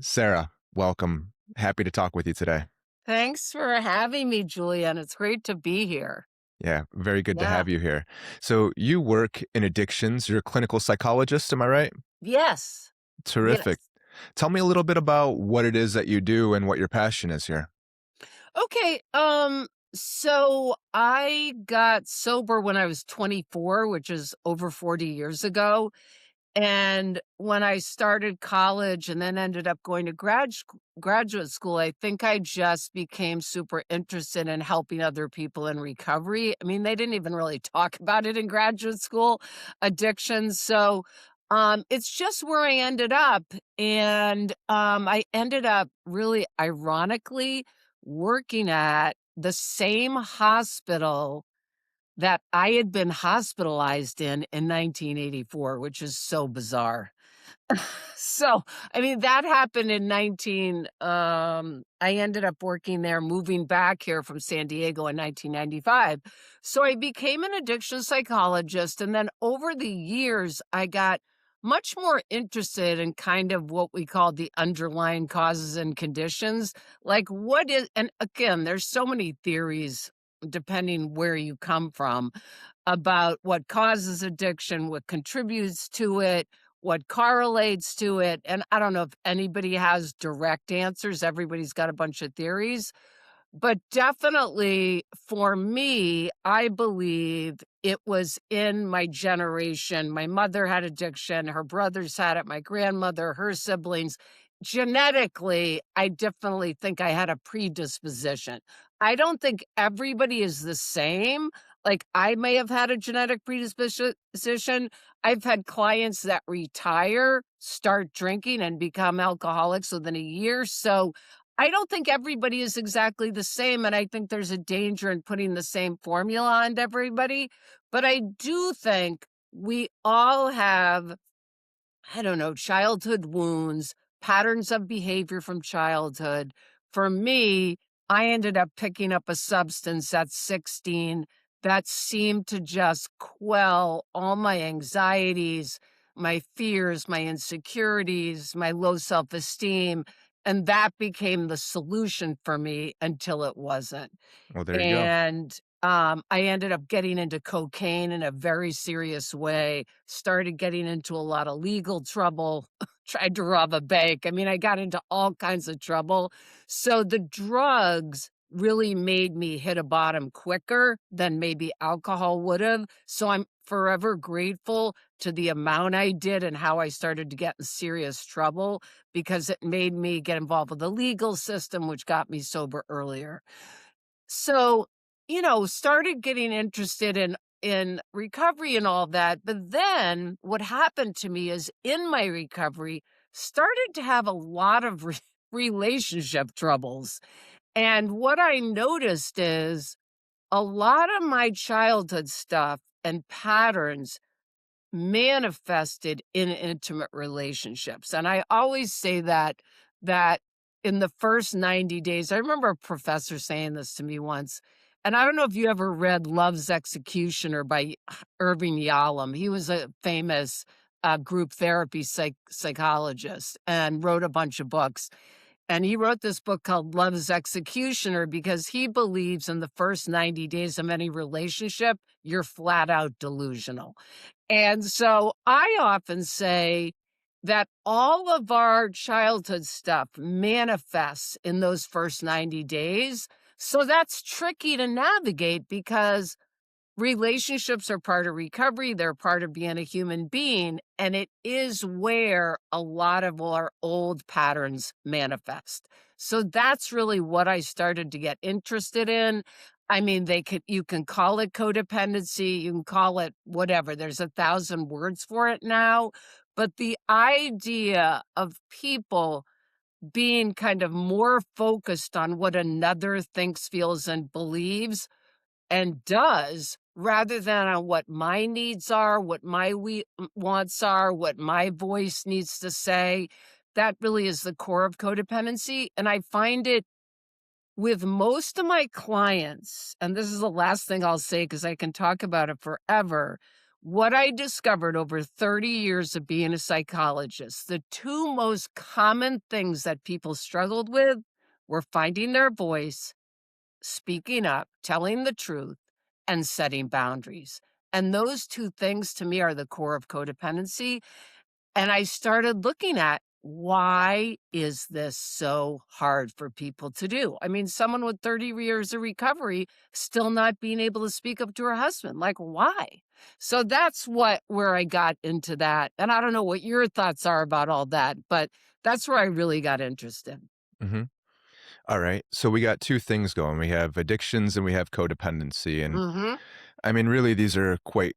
Sarah, welcome. Happy to talk with you today. Thanks for having me, Julian. It's great to be here. Yeah, very good to Yeah. have you here. So, you work in addictions. You're a clinical psychologist, am I right? Yes. Terrific. Yes. Tell me a little bit about what it is that you do and what your passion is here. Okay. So I got sober when I was 24, which is over 40 years ago. And when I started college and then ended up going to graduate school, I think I just became super interested in helping other people in recovery. I mean, they didn't even really talk about it in graduate school, addiction. So it's just where I ended up. And I ended up really ironically working at the same hospital that I had been hospitalized in 1984, which is so bizarre. So, I mean, that happened in 19 I ended up working there, moving back here from San Diego in 1995. So I became an addiction psychologist, and then over the years, I got much more interested in kind of what we call the underlying causes and conditions. Like what is and again, there's so many theories depending where you come from about what causes addiction, what contributes to it, what correlates to it. And I don't know if anybody has direct answers. Everybody's got a bunch of theories. But definitely for me, I believe it was in my generation. My mother had addiction, her brothers had it, my grandmother, her siblings. Genetically, I definitely think I had a predisposition. I don't think everybody is the same. Like, I may have had a genetic predisposition. I've had clients that retire, start drinking, and become alcoholics within a year. So I don't think everybody is exactly the same, and I think there's a danger in putting the same formula on everybody, but I do think we all have, I don't know, childhood wounds, patterns of behavior from childhood. For me, I ended up picking up a substance at 16 that seemed to just quell all my anxieties, my fears, my insecurities, my low self esteem. And that became the solution for me until it wasn't. Well, there you go. And, I ended up getting into cocaine in a very serious way, started getting into a lot of legal trouble, tried to rob a bank. I mean, I got into all kinds of trouble. So the drugs really made me hit a bottom quicker than maybe alcohol would have. So I'm forever grateful to the amount I did and how I started to get in serious trouble because it made me get involved with the legal system, which got me sober earlier. So, started getting interested in recovery and all that, but then what happened to me is in my recovery, started to have a lot of relationship troubles. And what I noticed is a lot of my childhood stuff and patterns manifested in intimate relationships, and I always say that in the first 90 days I remember a professor saying this to me once, and I don't know if you ever read Love's Executioner by Irving Yalom. He was a famous, group therapy psychologist and wrote a bunch of books, and he wrote this book called Love's Executioner because he believes in the first 90 days of any relationship, you're flat out delusional. And so I often say that all of our childhood stuff manifests in those first 90 days. So that's tricky to navigate because relationships are part of recovery, they're part of being a human being, and it is where a lot of our old patterns manifest. So that's really what I started to get interested in. I mean, you can call it codependency, you can call it whatever. There's 1,000 words for it now, but the idea of people being kind of more focused on what another thinks, feels, and believes and does rather than on what my needs are, what my wants are, what my voice needs to say. That really is the core of codependency. And I find it with most of my clients, and this is the last thing I'll say because I can talk about it forever. What I discovered over 30 years of being a psychologist, the two most common things that people struggled with were finding their voice, speaking up, telling the truth, and setting boundaries. And those two things to me are the core of codependency. And I started looking at, why is this so hard for people to do? I mean, someone with 30 years of recovery still not being able to speak up to her husband. Like, why? So that's where I got into that. And I don't know what your thoughts are about all that, but that's where I really got interested. Hmm. All right. So we got two things going. We have addictions and we have codependency. And Mhm. I mean, really, these are quite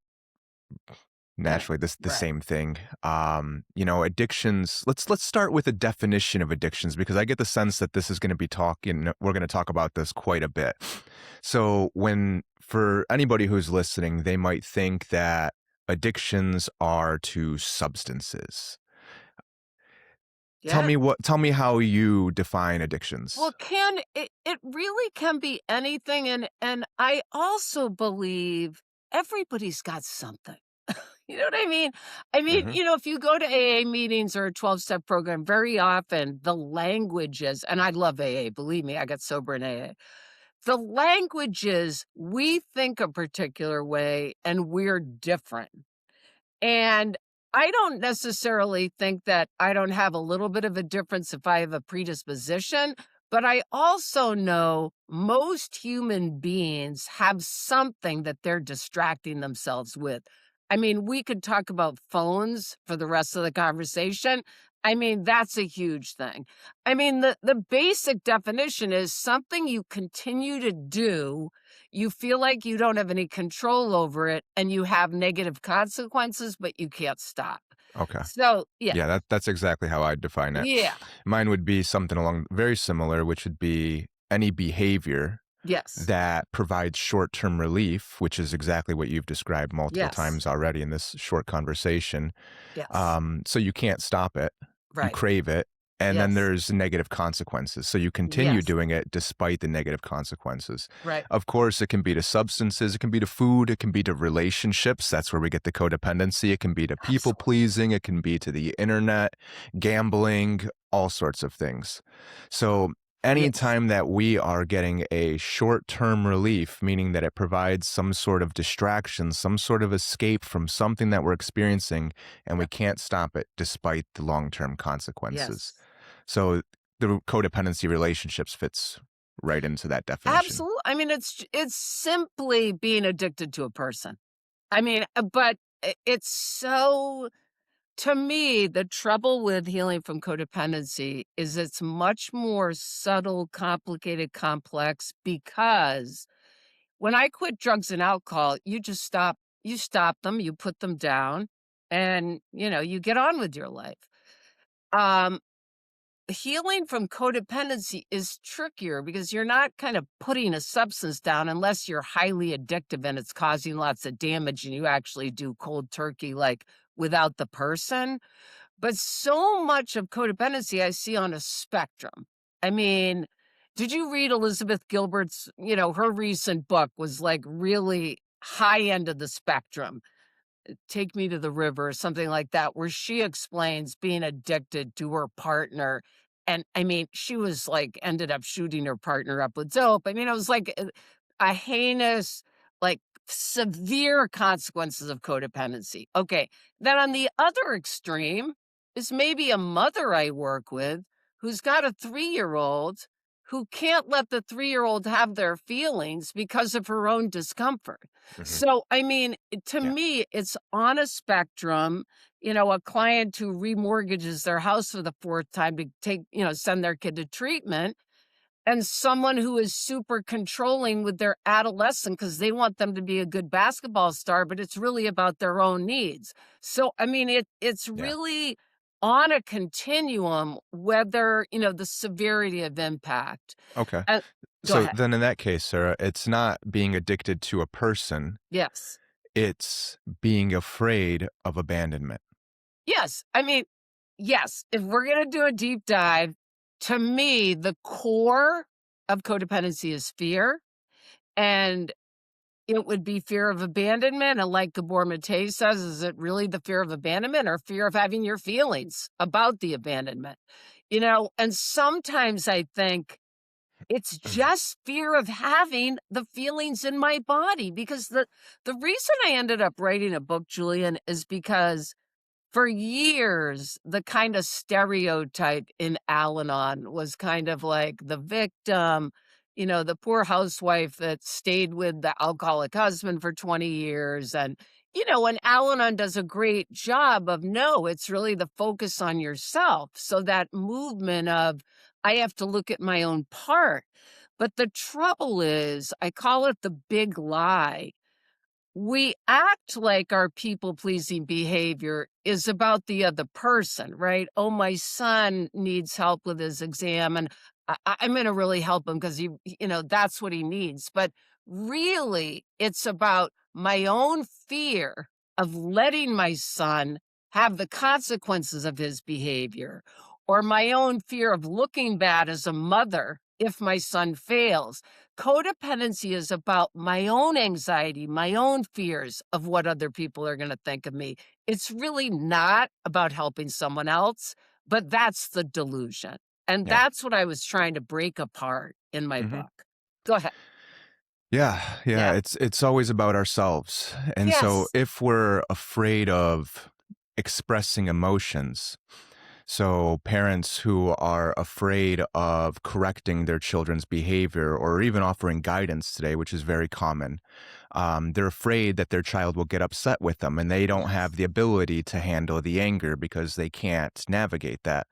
Right. naturally the Right. same thing. Addictions. Let's start with a definition of addictions because I get the sense that this is going to be talking. We're going to talk about this quite a bit. So when for anybody who's listening, they might think that addictions are to substances. Yeah. Tell me how you define Well, addictions. it really can be anything, and I also believe everybody's got something. You know what I mean? I mean, Hmm. if you go to AA meetings or a 12-step program, very often the language is, and I love AA, believe me, I got sober in AA. The language is, we think a particular way and we're different. And I don't necessarily think that I don't have a little bit of a difference if I have a predisposition, but I also know most human beings have something that they're distracting themselves with. I mean, we could talk about phones for the rest of the conversation. I mean, that's a huge thing. I mean, the basic definition is something you continue to do, you feel like you don't have any control over it, and you have negative consequences, but you can't stop. Okay. So, yeah. Yeah, that's exactly how I'd define it. Yeah. Mine would be something along very similar, which would be any behavior Yes. that provides short-term relief, which is exactly what you've described multiple Yes. times already in this short conversation. Yes. So you can't stop it. You Right. crave it. And then Yes. there's negative consequences. So you continue Yes. doing it despite the negative consequences. Right. Of course, it can be to substances, it can be to food, it can be to relationships. That's where we get the codependency. It can be to people Absolutely. pleasing, it can be to the internet, gambling, all sorts of things. So Yes. anytime that we are getting a short-term relief, meaning that it provides some sort of distraction, some sort of escape from something that we're experiencing, and we Yep. can't stop it despite the long-term consequences. Yes. So the codependency relationships fits right into that definition. Absolutely. I mean, it's simply being addicted to a person. I mean, but it's so, to me, the trouble with healing from codependency is it's much more subtle, complicated, complex, because when I quit drugs and alcohol, you stop them, you put them down, and, you get on with your life. Um, Healing from codependency is trickier because you're not kind of putting a substance down unless you're highly addictive and it's causing lots of damage and you actually do cold turkey, like, without the person. But so much of codependency I see on a spectrum. I mean, did you read Elizabeth Gilbert's, her recent book was like really high end of the spectrum. Take Me to the River or something like that, where she explains being addicted to her partner. And I mean, she was like, ended up shooting her partner up with dope. I mean, it was like a heinous, like, severe consequences of codependency. Okay. Then on the other extreme is maybe a mother I work with who's got a 3-year-old who can't let the 3-year-old have their feelings because of her own discomfort. Mhm. So, I mean, to Yeah. me, it's on a spectrum. A client who remortgages their house for the fourth time to send their kid to treatment, and someone who is super controlling with their adolescent because they want them to be a good basketball star, but it's really about their own needs. So, I mean, it's Yeah. really on a continuum, whether, the severity of impact. Okay. And go So ahead. then in that case, Sarah, it's not being addicted to a person, Yes. it's being afraid of abandonment. Yes. I mean, yes, if we're gonna do a deep dive, to me, the core of codependency is fear. And it would be fear of abandonment, and like Gabor Mate says, is it really the fear of abandonment or fear of having your feelings about the abandonment? And sometimes I think it's just fear of having the feelings in my body because the reason I ended up writing a book, Julian, is because for years, the kind of stereotype in Al-Anon was kind of like the victim, the poor housewife that stayed with the alcoholic husband for 20 years. And Al-Anon does a great job of no, it's really the focus on yourself. So that movement of, I have to look at my own part. But the trouble is, I call it the big lie. We act like our people-pleasing behavior is about the other person, right? "Oh, my son needs help with his exam, and I'm gonna really help him because that's what he needs." But really, it's about my own fear of letting my son have the consequences of his behavior, or my own fear of looking bad as a mother if my son fails. Codependency is about my own anxiety, my own fears of what other people are going to think of me. It's really not about helping someone else, but that's the delusion. And Yeah. that's what I was trying to break apart in my Mhm. book. Go ahead. Yeah, yeah, Yeah. it's always about ourselves. And so Yes. if we're afraid of expressing emotions, so parents who are afraid of correcting their children's behavior or even offering guidance today, which is very common, they're afraid that their child will get upset with them and they don't have Yes. the ability to handle the anger because they can't navigate that.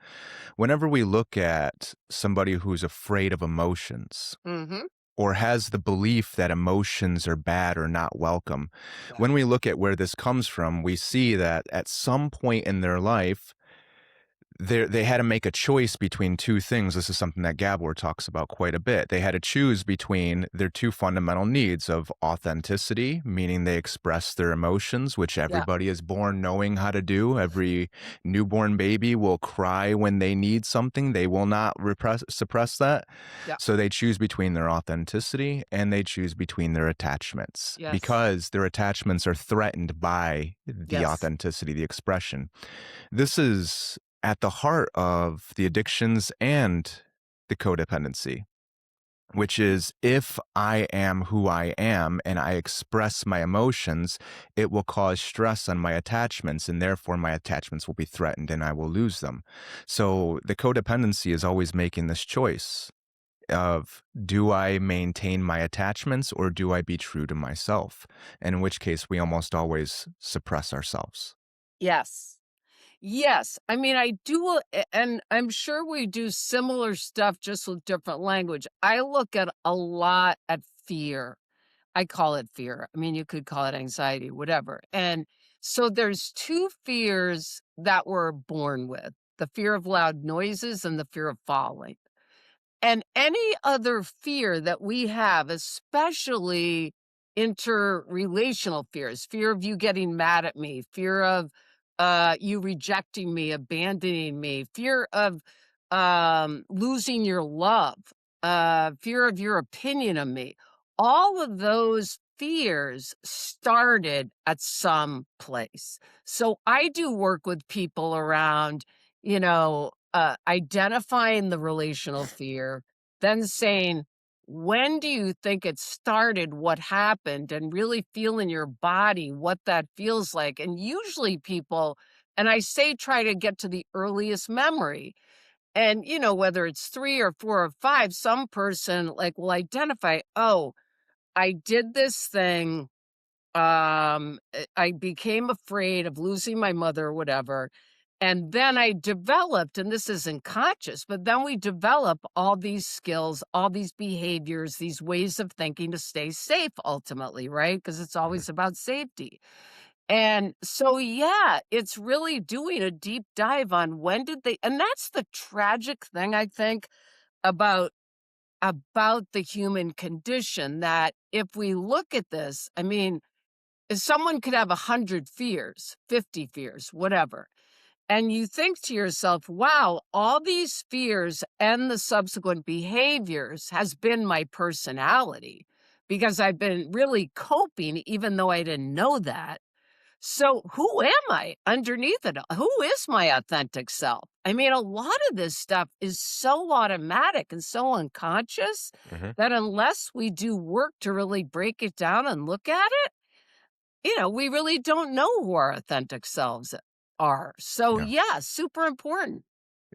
Whenever we look at somebody who's afraid of emotions, Mm-hmm. or has the belief that emotions are bad or not welcome. Yeah. When we look at where this comes from, we see that at some point in their life, they had to make a choice between two things. This is something that Gabor talks about quite a bit. They had to choose between their two fundamental needs of authenticity, meaning they express their emotions, which Yeah. everybody is born knowing how to do. Every newborn baby will cry when they need something. They will not suppress that. Yeah. So they choose between their authenticity and they choose between their attachments Yes. because their attachments are threatened by the Yes. authenticity, the expression. This is at the heart of the addictions and the codependency, which is if I am who I am and I express my emotions, it will cause stress on my attachments and therefore my attachments will be threatened and I will lose them. So the codependency is always making this choice of do I maintain my attachments or do I be true to myself? And in which case we almost always suppress ourselves. Yes. Yes. I mean, I do, and I'm sure we do similar stuff just with different language. I look at a lot at fear. I call it fear. I mean, you could call it anxiety, whatever. And so there's two fears that we're born with, the fear of loud noises and the fear of falling. And any other fear that we have, especially interrelational fears, fear of you getting mad at me, fear of you rejecting me, abandoning me, fear of losing your love, fear of your opinion of me. All of those fears started at some place. So I do work with people around, identifying the relational fear, then saying, when do you think it started? What happened? And really feel in your body what that feels like. And usually people, and I say try to get to the earliest memory. And, whether it's 3 or 4 or 5, some person like will identify, oh, I did this thing I became afraid of losing my mother or whatever, and then I developed, and this isn't conscious, but then we develop all these skills, all these behaviors, these ways of thinking to stay safe ultimately, right? Because it's Mhm. always about safety. And so, yeah, it's really doing a deep dive on when did they, and that's the tragic thing, I think, about the human condition, that if we look at this, I mean, if someone could have 100 fears, 50 fears, whatever, and you think to yourself, wow, all these fears and the subsequent behaviors has been my personality. because I've been really coping even though I didn't know that. So who am I underneath it all? Who is my authentic self? I mean, a lot of this stuff is so automatic and so unconscious Mhm. that unless we do work to really break it down and look at it, we really don't know who our authentic selves are. So, Yeah. yeah, super important.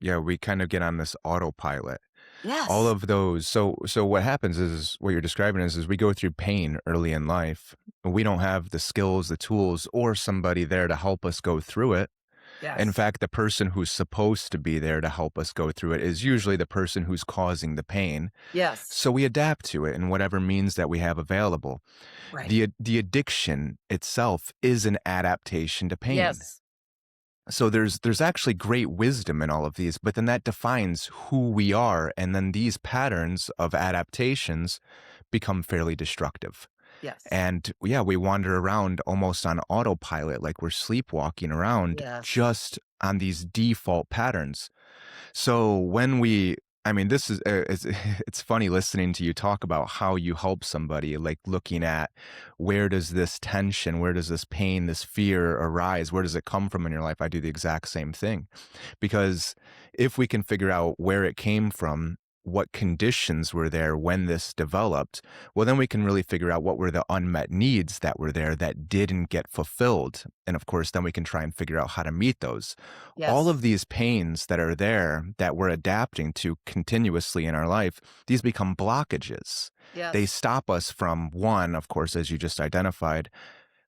Yeah, we kind of get on this autopilot. All Yes. of those so what happens is what you're describing is we go through pain early in life. We don't have the skills, the tools, or somebody there to help us go through it. In Yes. fact, the person who's supposed to be there to help us go through it is usually the person who's causing the pain. Yes. So we adapt to it in whatever means that we have available. Right. The addiction itself is an adaptation to pain. Yes. So there's actually great wisdom in all of these, but then that defines who we are, and then these patterns of adaptations become fairly destructive. Yes. And yeah, we wander around almost on autopilot, like we're sleepwalking around Yes. just on these default patterns. So I mean, this is it's funny listening to you talk about how you help somebody, like looking at where does this tension, where does this pain, this fear arise, where does it come from in your life? I do the exact same thing because if we can figure out where it came from, what conditions were there when this developed, well, then we can really figure out what were the unmet needs that were there that didn't get fulfilled. And of course, then we can try and figure out how to meet those. All Yes. of these pains that are there that we're adapting to continuously in our life, these become blockages. They Yes. stop us from one, of course, as you just identified,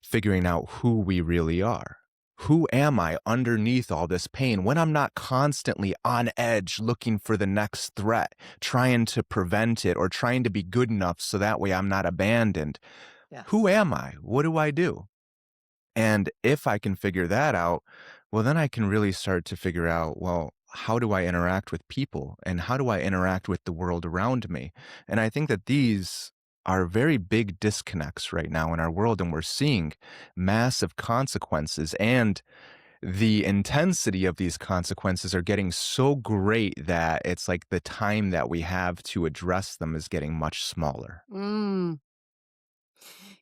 figuring out who we really are. Who am I underneath all this pain when I'm not constantly on edge looking for the next threat, trying to prevent it or trying to be good enough so that way I'm not abandoned? Who Yes. am I? What do I do? And if I can figure that out, well, then I can really start to figure out, well, how do I interact with people and how do I interact with the world around me? And I think that these are very big disconnects right now in our world, and we're seeing massive consequences. And the intensity of these consequences are getting so great that it's like the time that we have to address them is getting much smaller. Mm.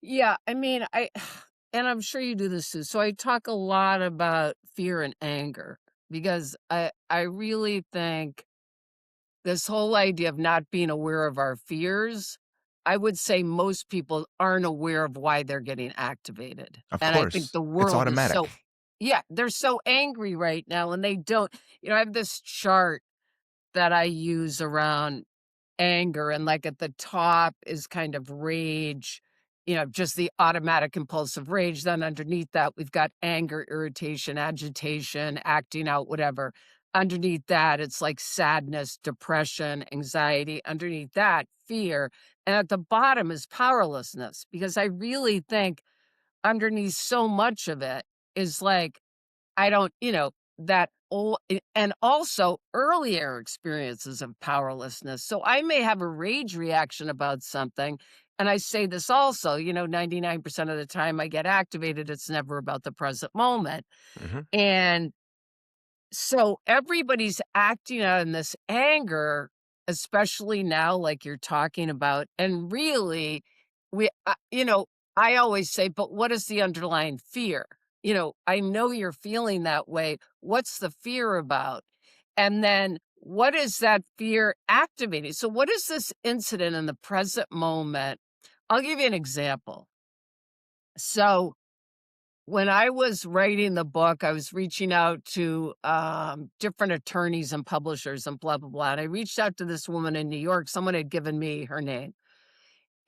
Yeah, I mean, and I'm sure you do this too. So I talk a lot about fear and anger because I really think this whole idea of not being aware of our fears, I would say most people aren't aware of why they're getting activated. Of And I think course, the it's world is automatic. so yeah, they're so angry right now and they don't, I have this chart that I use around anger, and, like, at the top is kind of rage, just the automatic impulsive rage, then underneath that, we've got anger, irritation, agitation, acting out, whatever. Underneath that, it's like sadness, depression, anxiety. Underneath that, fear, and at the bottom is powerlessness, because I really think underneath so much of it is, like, I don't that old and also earlier experiences of powerlessness. So I may have a rage reaction about something, and I say this also, 99% of the time I get activated, it's never about the present moment. Mhm. And so everybody's acting out in this anger, especially now, like you're talking about. And really, I always say, but what is the underlying fear? I know you're feeling that way. What's the fear about? And then what is that fear activating? So, what is this incident in the present moment? I'll give you an example. So, when I was writing the book, I was reaching out to, different attorneys and publishers and blah, blah, blah, and I reached out to this woman in New York, someone had given me her name,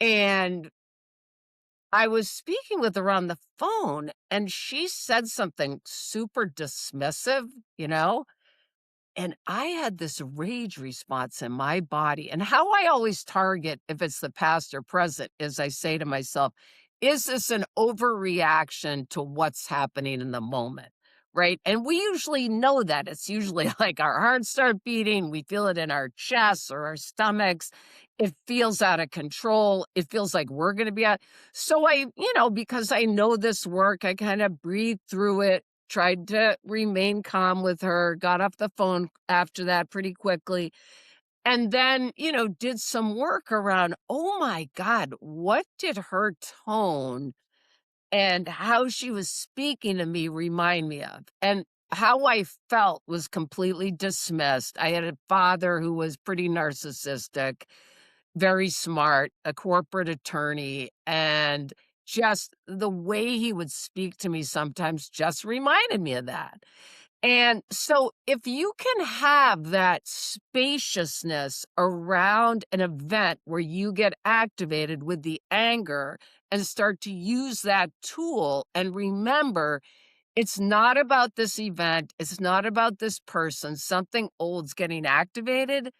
and I was speaking with her on the phone, and she said something super dismissive, you know? And I had this rage response in my body. And how I always target if it's the past or present is I say to myself, is this an overreaction to what's happening in the moment? Right. And we usually know that. It's usually like our hearts start beating. We feel it in our chests or our stomachs. It feels out of control. It feels like we're going to be out. So because I know this work, I kind of breathe through it, tried to remain calm with her, got off the phone after that pretty quickly, and then, did some work around, oh my God, what did her tone and how she was speaking to me remind me of? And how I felt was completely dismissed. I had a father who was pretty narcissistic, very smart, a corporate attorney, and just the way he would speak to me sometimes just reminded me of that. And so if you can have that spaciousness around an event where you get activated with the anger and start to use that tool and remember it's not about this event, it's not about this person, something old's getting activated,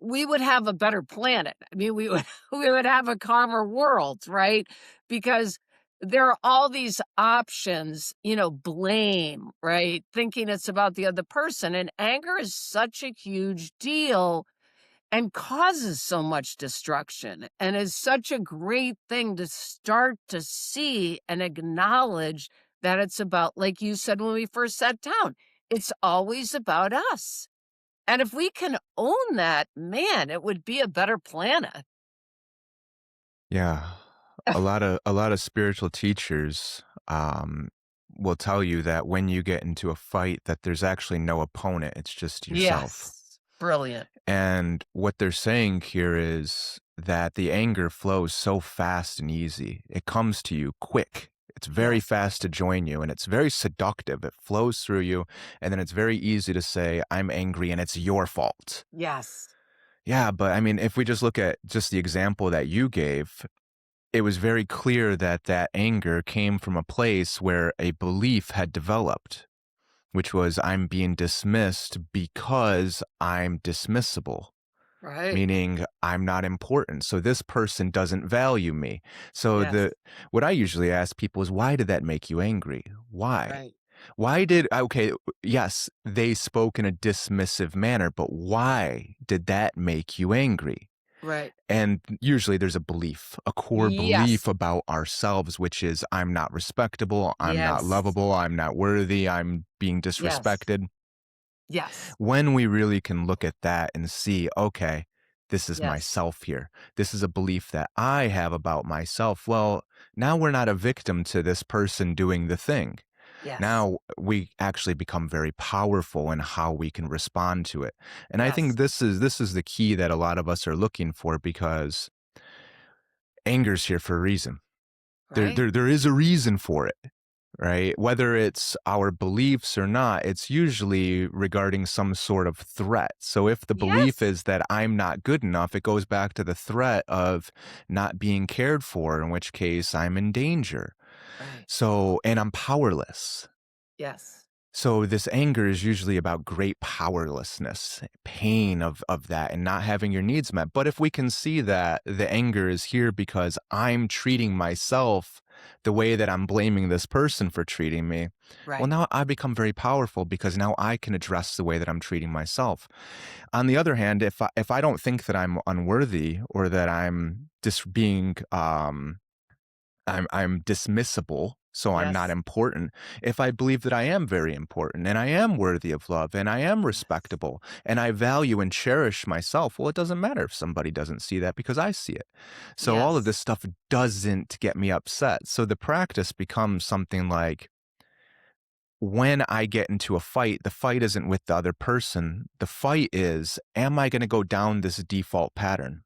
we would have a better planet. I mean, we would we would have a calmer world, right? Because there are all these options, blame, right? Thinking it's about the other person. And anger is such a huge deal and causes so much destruction and is such a great thing to start to see and acknowledge that it's about, like you said when we first sat down, it's always about us. And if we can own that, man, it would be a better planet. Yeah. A lot of spiritual teachers will tell you that when you get into a fight that there's actually no opponent, it's just yourself. Yes. Brilliant. And what they're saying here is that the anger flows so fast and easy. It comes to you quick. It's very Yes. fast to join you and it's very seductive. It flows through you. And then it's very easy to say, I'm angry and it's your fault. Yes. Yeah. But I mean, if we just look at just the example that you gave, it was very clear that that anger came from a place where a belief had developed, which was I'm being dismissed because I'm dismissible, Right. meaning I'm not important. So this person doesn't value me. So Yes. what I usually ask people is why did that make you angry? Why? Right. Why did okay, yes, they spoke in a dismissive manner, but why did that make you angry? Right. And usually there's a belief, a core belief Yes. about ourselves, which is I'm not respectable, I'm not Yes. lovable, I'm not worthy, I'm being Yes. disrespected. Yes. When we really can look at that and see, okay, this is Yes. myself here. This is a belief that I have about myself. Well, now we're not a victim to this person doing the thing. Yes. Now we actually become very powerful in how we can respond to it. And I think Yes. this is the key that a lot of us are looking for because anger's here for a reason. There, Right. there, there is a reason for it, right? Whether it's our beliefs or not, it's usually regarding some sort of threat. So if the belief Yes. is that I'm not good enough, it goes back to the threat of not being cared for, in which case I'm in danger. Right. So, and I'm powerless. Yes. So this anger is usually about great powerlessness, pain of that and not having your needs met. But if we can see that the anger is here because I'm treating myself the way that I'm blaming this person for treating me, well, Right. now I become very powerful because now I can address the way that I'm treating myself. On the other hand, if I don't think that I'm unworthy or that I'm just being I'm dismissible, so I'm not Yes. important. If I believe that I am very important and I am worthy of love and I am Yes. respectable and I value and cherish myself, well, it doesn't matter if somebody doesn't see that because I see it. So all of Yes. this stuff doesn't get me upset. So the practice becomes something like when I get into a fight, the fight isn't with the other person. The fight is, am I going to go down this default pattern?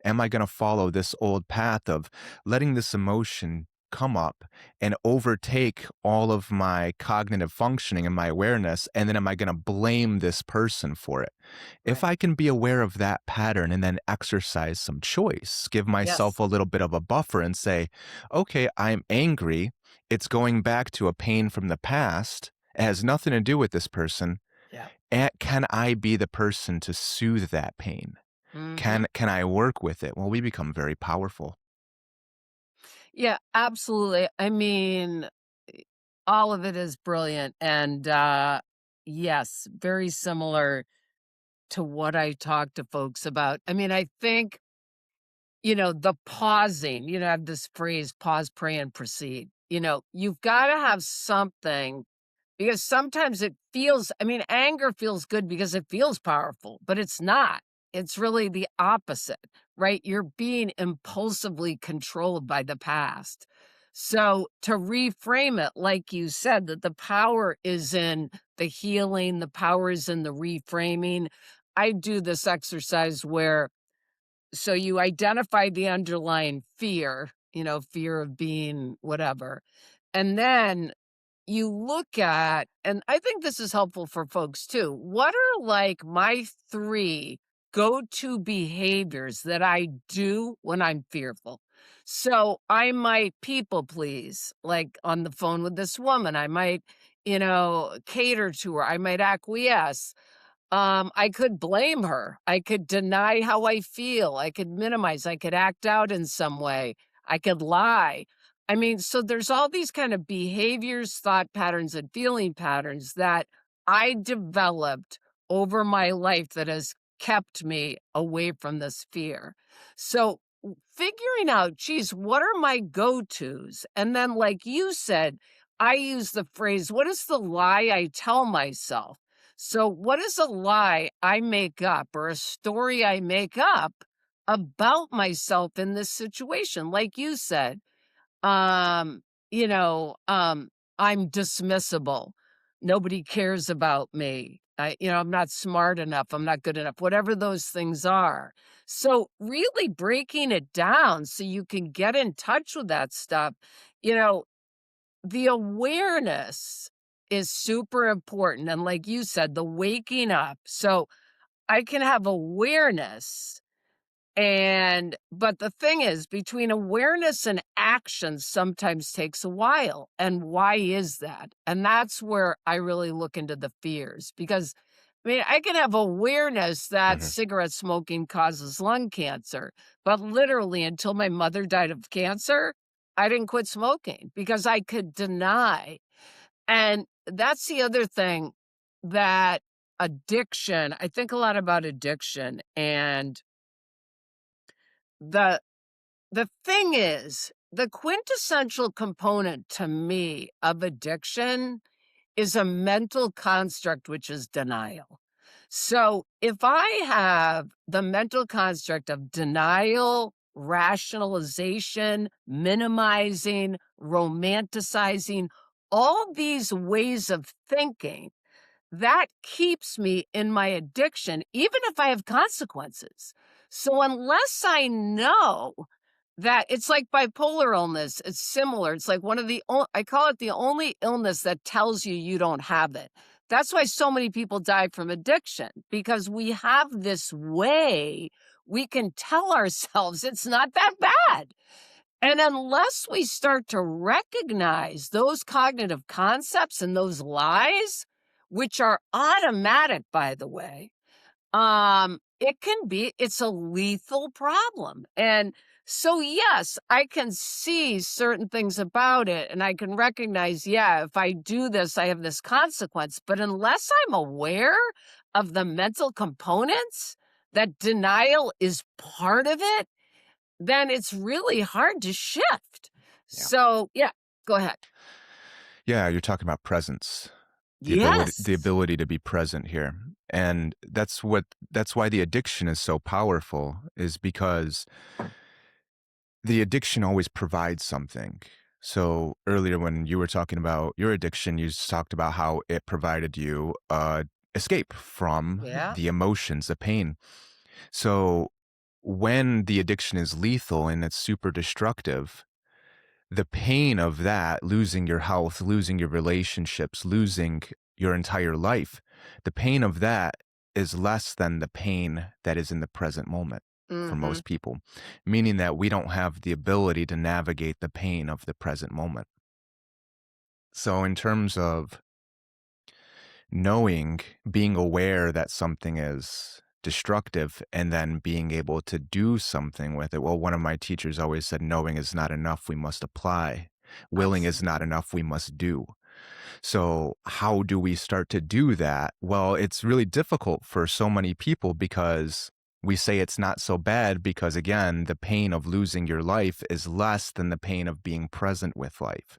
Am I going to follow this old path of letting this emotion come up and overtake all of my cognitive functioning and my awareness? And then am I going to blame this person for it? If Right. I can be aware of that pattern and then exercise some choice, give myself Yes. a little bit of a buffer and say, okay, I'm angry. It's going back to a pain from the past. It has nothing to do with this person. Yeah. Can I be the person to soothe that pain? Mhm. Can I work with it? Well, we become very powerful. Yeah, absolutely. I mean, all of it is brilliant and, yes, very similar to what I talk to folks about. I mean, I think, the pausing, I have this phrase, pause, pray, and proceed. You've got to have something because sometimes it feels, I mean, anger feels good because it feels powerful, but it's not. it's really the opposite, right? You're being impulsively controlled by the past. So to reframe it, like you said, that the power is in the healing, the power is in the reframing. I do this exercise where so you identify the underlying fear, fear of being whatever. And then you look at, and I think this is helpful for folks too. What are like my 3 go-to behaviors that I do when I'm fearful? So I might people please, like on the phone with this woman. I might, cater to her. I might acquiesce. I could blame her. I could deny how I feel. I could minimize. I could act out in some way. I could lie. I mean, so there's all these kind of behaviors, thought patterns, and feeling patterns that I developed over my life that has kept me away from this fear. So figuring out, geez, what are my go-tos? And then, like you said, I use the phrase, what is the lie I tell myself? So, what is a lie I make up or a story I make up about myself in this situation? Like you said, um, you know, um, I'm dismissible. Nobody cares about me. I'm not smart enough. I'm not good enough, whatever those things are. So, really breaking it down so you can get in touch with that stuff, you know, the awareness is super important, and like you said, the waking up. So, I can have awareness, but the thing is, between awareness and action sometimes takes a while, and why is that? And that's where I really look into the fears, because, I mean, I can have awareness that Mhm. cigarette smoking causes lung cancer, but literally until my mother died of cancer, I didn't quit smoking because I could deny. And that's the other thing, that addiction, I think a lot about addiction, and the the thing is, the quintessential component to me of addiction is a mental construct, which is denial. So if I have the mental construct of denial, rationalization, minimizing, romanticizing, all these ways of thinking, that keeps me in my addiction, even if I have consequences. So unless I know that it's like bipolar illness, it's similar. It's like one of the I call it the only illness that tells you you don't have it. That's why so many people die from addiction, because we have this way we can tell ourselves it's not that bad. And unless we start to recognize those cognitive concepts and those lies, which are automatic, by the way, it's a lethal problem. And so, yes, I can see certain things about it and I can recognize, yeah, if I do this, I have this consequence. But unless I'm aware of the mental components, that denial is part of it, then it's really hard to shift. Yeah. So, yeah, go ahead. Yeah, you're talking about presence. The Yes. ability to be present here. And that's why the addiction is so powerful, is because the addiction always provides something. So earlier when you were talking about your addiction, you talked about how it provided you escape from Yeah. the emotions, the pain. So when the addiction is lethal and it's super destructive, the pain of that, losing your health, losing your relationships, losing your entire life, the pain of that is less than the pain that is in the present moment for Hmm. most people, meaning that we don't have the ability to navigate the pain of the present moment. So, in terms of knowing, being aware that something is destructive and then being able to do something with it. Well, one of my teachers always said, knowing is not enough, we must apply. Willing is not enough, we must do. So, how do we start to do that? Well, it's really difficult for so many people because we say it's not so bad because, again, the pain of losing your life is less than the pain of being present with life.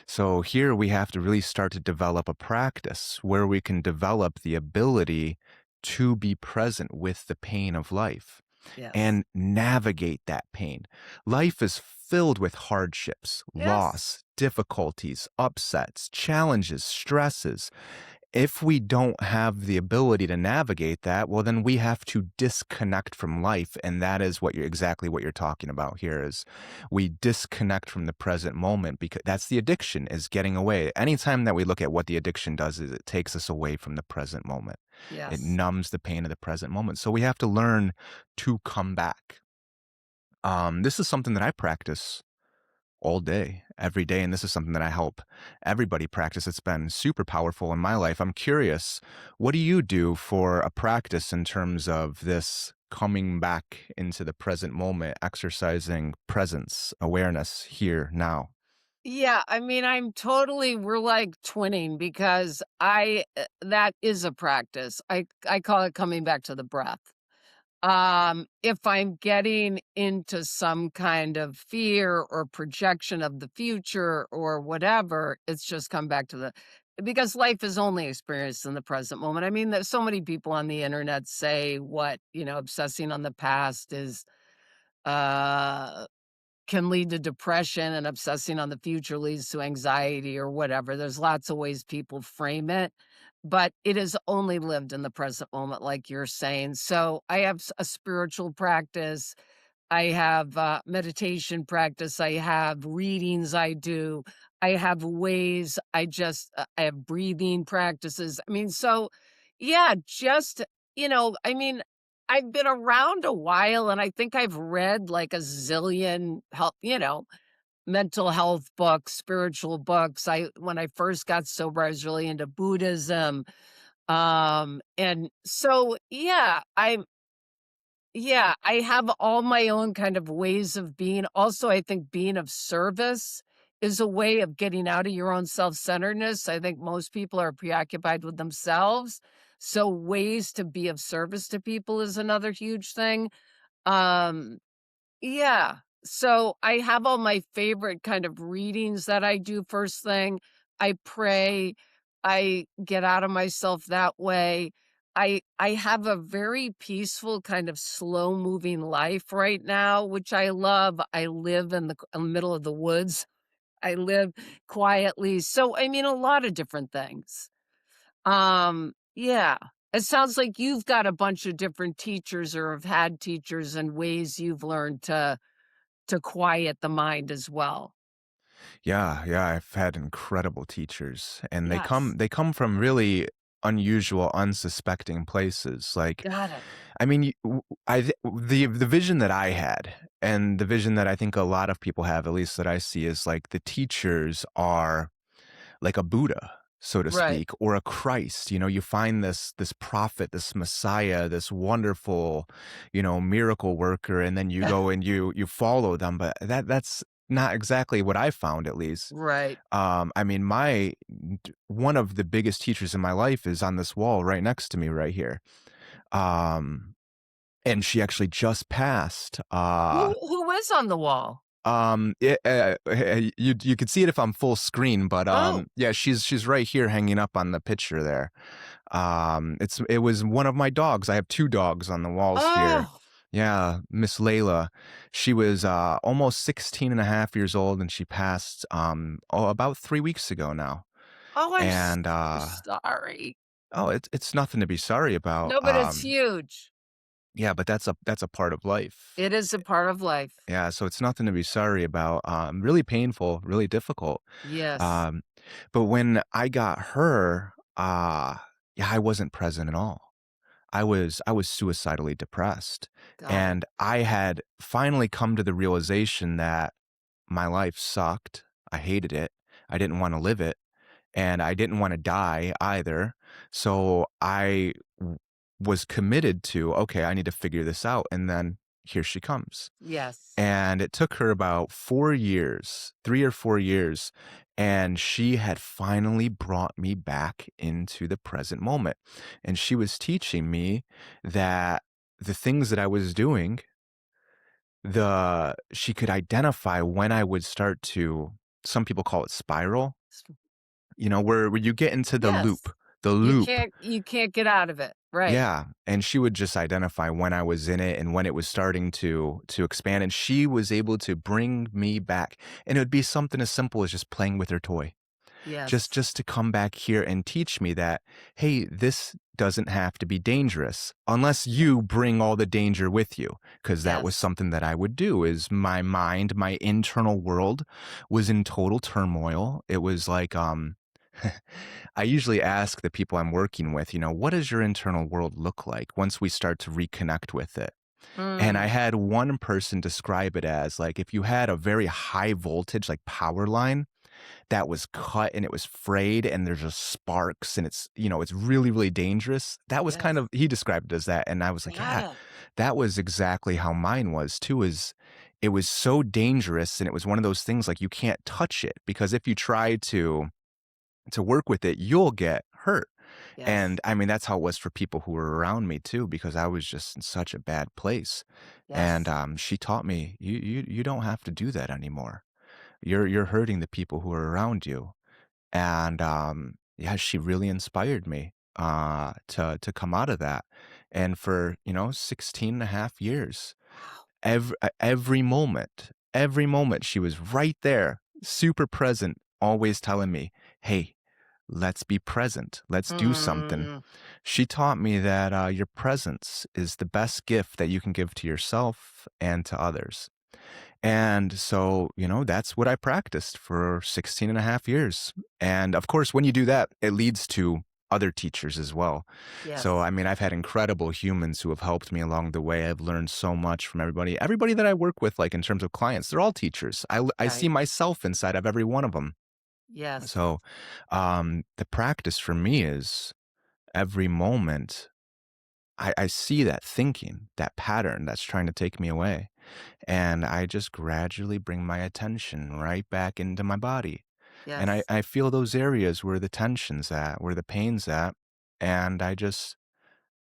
So here we have to really start to develop a practice where we can develop the ability to be present with the pain of life Yes. and navigate that pain. Life is filled with hardships, Yes. loss, difficulties, upsets, challenges, stresses. If we don't have the ability to navigate that, well, then we have to disconnect from life. And that is what you're exactly what you're talking about here is we disconnect from the present moment because that's the addiction is getting away. Anytime that we look at what the addiction does is it takes us away from the present moment. It Yes. numbs the pain of the present moment. So we have to learn to come back. This is something that I practice all day, every day. And this is something that I help everybody practice. It's been super powerful in my life. I'm curious, what do you do for a practice in terms of this coming back into the present moment, exercising presence, awareness here, now? Yeah, I mean, we're like twinning because that is a practice. I call it coming back to the breath. If I'm getting into some kind of fear or projection of the future or whatever, it's just come back to the because life is only experienced in the present moment. I mean, there's so many people on the internet say obsessing on the past is uh can lead to depression and obsessing on the future leads to anxiety or whatever. There's lots of ways people frame it, but it is only lived in the present moment, like you're saying. So I have a spiritual practice. I have meditation practice. I have readings I do. I have ways I have breathing practices. I mean, so yeah, I mean, I've been around a while and I think I've read like a zillion mental health books, spiritual books. When I first got sober, I was really into Buddhism. And so I have all my own kind of ways of being. Also, I think being of service is a way of getting out of your own self-centeredness. I think most people are preoccupied with themselves. So ways to be of service to people is another huge thing. Um, yeah. So I have all my favorite kind of readings that I do first thing. I pray. I get out of myself that way. I have a very peaceful kind of slow moving life right now, which I love. I live in the middle of the woods. I live quietly. So I mean a lot of different things. Yeah. It sounds like you've got a bunch of different teachers or have had teachers and ways you've learned to quiet the mind as well. Yeah, yeah, I've had incredible teachers and Yes. they come from really unusual, unsuspecting places. Like, Got it. I mean, the vision that I had and the vision that I think a lot of people have, at least that I see, is like the teachers are like a Buddha, so to Right. speak, or a Christ. You know, you find this prophet, this Messiah, this wonderful, miracle worker, and then you go and you follow them. But that's not exactly what I found, at least. Right. I mean, one of the biggest teachers in my life is on this wall right next to me, right here. Um, and she actually just passed. Who is on the wall? You could see it if I'm full screen, but Oh. yeah, she's right here hanging up on the picture there. It was one of my dogs. I have 2 dogs on the walls here. Oh. Yeah, Miss Layla. She was almost 16 and a half years old and she passed about 3 weeks ago now. Oh, I'm so And sorry. oh, it's nothing to be sorry about. No, but it's huge. Yeah, but that's a part of life. It is a part of life. Yeah, so it's nothing to be sorry about. Really painful, really difficult. Yes. Um, but when I got her, yeah, I wasn't present at all. I was suicidally depressed, Got it. and I had finally come to the realization that my life sucked. I hated it. I didn't want to live it, and I didn't want to die either. So was committed to, okay, I need to figure this out, and then here she comes. Yes. And it took her about 4 years, 3 or 4 years, and she had finally brought me back into the present moment. And she was teaching me that the things that I was doing, she could identify when I would start to, some people call it spiral, S where you get into the Yes. loop, the loop. You can't get out of it. Right. Yeah, and she would just identify when I was in it and when it was starting to expand, and she was able to bring me back, and it would be something as simple as just playing with her toy. Just Yes. just to come back here and teach me that, "Hey, this doesn't have to be dangerous unless Yeah. you bring all the danger with you," because that was Yes. something that I would do is my mind, my internal world was in total turmoil. It was like, I usually ask the people I'm working with, "What does your internal world look like once we start to reconnect with it?" And I Mm. had one person describe it as, like, if you had a very high voltage, like, power line that was cut and it was frayed and there's just sparks and it's really, really dangerous. That was kind Yes. of he described it as that, and I was like, Got "Yeah, it. that was exactly how mine was too, is it was so dangerous, and it was one of those things, like, you can't touch it because if you try to work with it, you'll get hurt." Yes. And, I mean, that's how it was for people who were around me too because I was just in such a bad place. And, Yes. she taught me, "You don't have to do that anymore. You're hurting the people who are around you." And, yeah, she really inspired me, to come out of that. And for, 16 and a half years, Wow. every moment she was right there, super present, always telling me, "Hey, let's be present. Let's do something." Mm. She taught me that, your presence is the best gift that you can give to yourself and to others. And so, that's what I practiced for 16 and a half years. And of course, when you do that, it leads to other teachers as well. So, Yes. I mean, I've had incredible humans who have helped me along the way. I've learned so much from everybody. Everybody that I work with, like in terms of clients, they're all teachers. I see Right. myself inside of every one of them. Yes. So, the practice for me is every moment I see that thinking, that pattern that's trying to take me away. And I just gradually bring my attention right back into my body. And I, Yes. I feel those areas where the tension's at, where the pain's at. And I just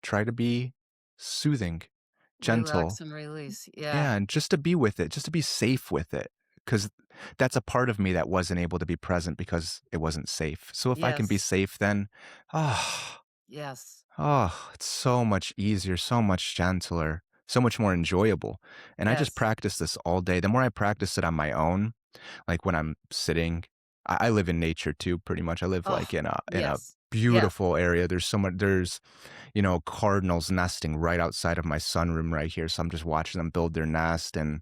try to be soothing, gentle. Relax and release. Yeah. Yeah. And just to be with it, just to be safe with it. Because that's a part of me that wasn't able to be present because it wasn't safe. So if I can be Yes. safe, then, ah, Yes. it's so much easier, so much gentler, so much more enjoyable. And I just Yes. practice this all day. The more I practice it on my own, like when I'm sitting, I live in nature too, pretty much. I live like Oh, in a yes. Yes. beautiful area. There's so much there's, cardinals nesting right outside of my sunroom right here. So I'm just watching them build their nest and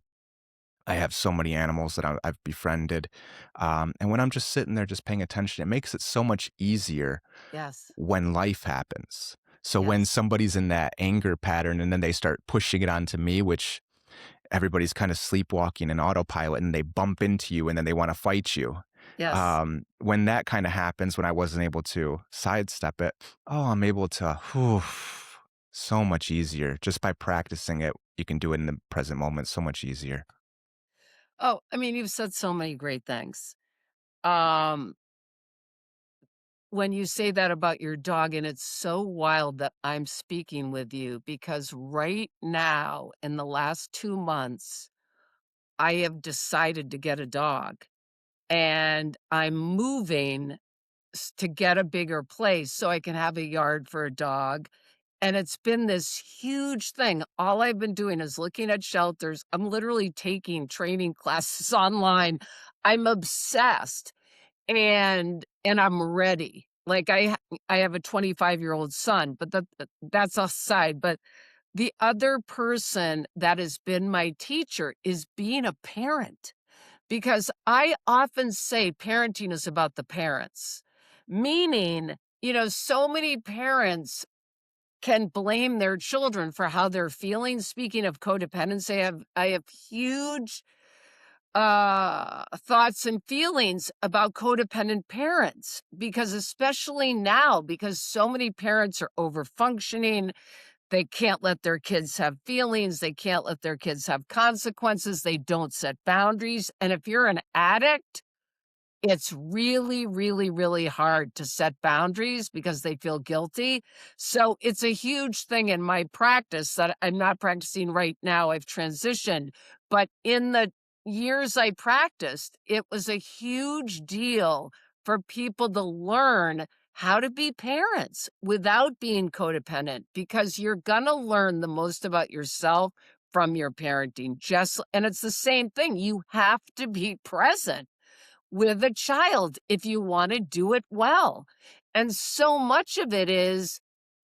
I have so many animals that I've befriended. And when I'm just sitting there just paying attention, it makes it so much easier Yes. when life happens. So when Yes. somebody's in that anger pattern and then they start pushing it onto me, which everybody's kind of sleepwalking and autopilot and they bump into you and then they want to fight you. Yes. When that kind of happens, when I wasn't able to sidestep it, I'm able to, whew, so much easier. Just by practicing it, you can do it in the present moment so much easier. Oh, I mean, you've said so many great things. Um, when you say that about your dog, and it's so wild that I'm speaking with you because right now, in the last 2 months, I have decided to get a dog, and I'm moving to get a bigger place so I can have a yard for a dog. And it's been this huge thing. All I've been doing is looking at shelters. I'm literally taking training classes online. I'm obsessed and I'm ready. Like I have a 25-year-old son, but that's aside. But the other person that has been my teacher is being a parent. Because I often say parenting is about the parents, meaning, so many parents can blame their children for how they're feeling. Speaking of codependency, I have huge thoughts and feelings about codependent parents because especially now because so many parents are over functioning, they can't let their kids have feelings. They can't let their kids have consequences. They don't set boundaries. And if you're an addict, it's really, really, really hard to set boundaries because they feel guilty. So it's a huge thing in my practice that I'm not practicing right now. I've transitioned. But in the years I practiced, it was a huge deal for people to learn how to be parents without being codependent because you're gonna learn the most about yourself from your parenting. Just and it's the same thing. You have to be present with a child if you want to do it well. And so much of it is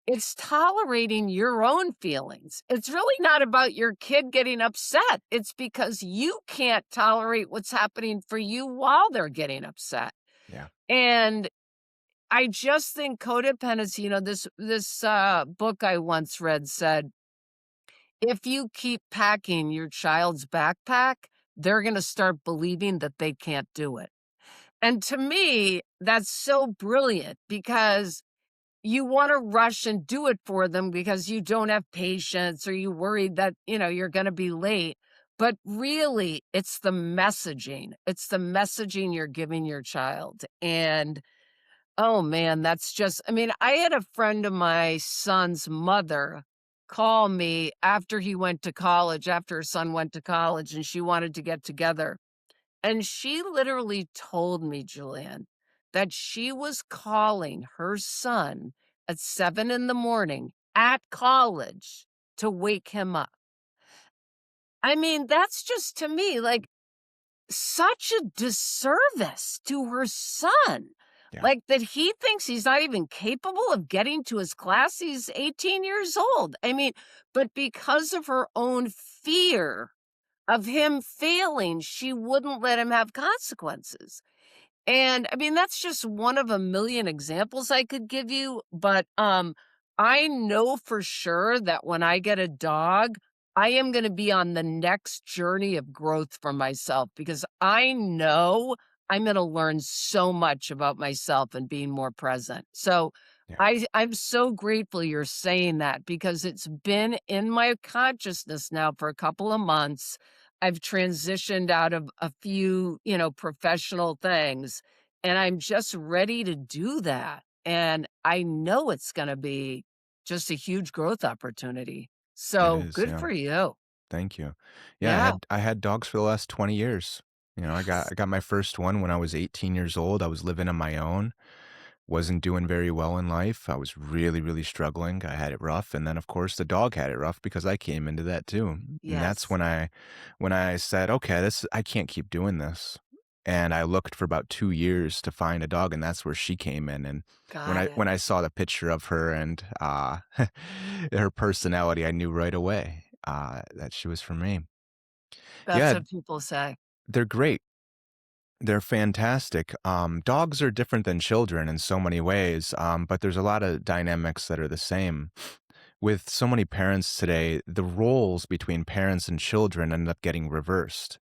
it's tolerating your own feelings. It's really not about your kid getting upset. It's because you can't tolerate what's happening for you while they're getting upset. Yeah. And I just think codependency, this book I once read said, if you keep packing your child's backpack, they're going to start believing that they can't do it. And to me, that's so brilliant because you wanna rush and do it for them because you don't have patience or you worried that, you're gonna be late. But really, it's the messaging. It's the messaging you're giving your child. And, oh, man, that's just I mean, I had a friend of my son's mother call me after he went to college, after her son went to college, and she wanted to get together. And she literally told me, Julian, that she was calling her son at 7 in the morning at college to wake him up. I mean, that's just to me like such a disservice to her son. Yeah. Like that he thinks he's not even capable of getting to his class. He's 18 years old. I mean, but because of her own fear of him failing, she wouldn't let him have consequences. And I mean, that's just one of a million examples I could give you, but, I know for sure that when I get a dog, I am gonna be on the next journey of growth for myself because I know I'm gonna learn so much about myself and being more present. So, Yeah. I'm so grateful you're saying that because it's been in my consciousness now for a couple of months. I've transitioned out of a few, professional things, and I'm just ready to do that. And I know it's gonna be just a huge growth opportunity. It So is. good Yeah. for you. Thank you. Yeah, Yeah. I had dogs for the last 20 years. I got my first one when I was 18 years old. I was living on my own, wasn't doing very well in life. I was really, really struggling. I had it rough, and then of course the dog had it rough because I came into that too. And that's Yes. when I said, "Okay, this I can't keep doing this." And I looked for about 2 years to find a dog, and that's where she came in. And Got it. when I saw the picture of her and her personality, I knew right away that she was for me. That's Yeah, what people say. they're great. They're fantastic. Dogs are different than children in so many ways, but there's a lot of dynamics that are the same. With so many parents today, the roles between parents and children end up getting reversed.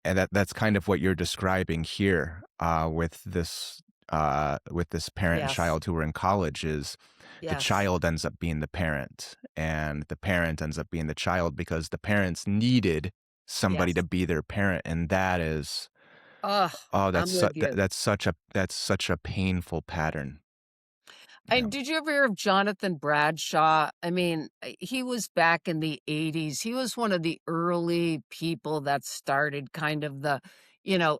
And that's kind of what you're describing here with this parent and Yes. child who are in college is the Yes. child ends up being the parent and the parent ends up being the child because the parents needed somebody to Yes. be their parent, and that is Ugh, oh, I'm with you. that's such a painful pattern. Yeah. And did you ever hear of Jonathan Bradshaw? I mean, he was back in the '80s. He was one of the early people that started kind of the,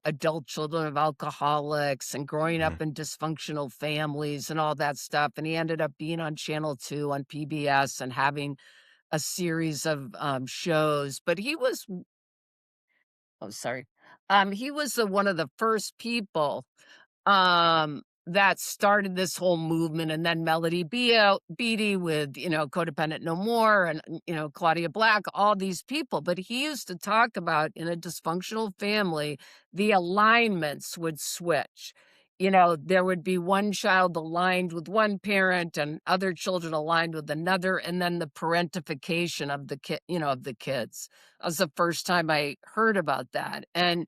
adult children of alcoholics and growing up Mhm. in dysfunctional families and all that stuff. And he ended up being on Channel 2 on PBS and having a series of shows. But he was, oh, sorry. He was one of the first people that started this whole movement, and then Melody Beattie with, Codependent No More and, Claudia Black, all these people. But he used to talk about in a dysfunctional family, the alignments would switch. There would be one child aligned with one parent and other children aligned with another, and then the parentification of the of the kids. That was the first time I heard about that. And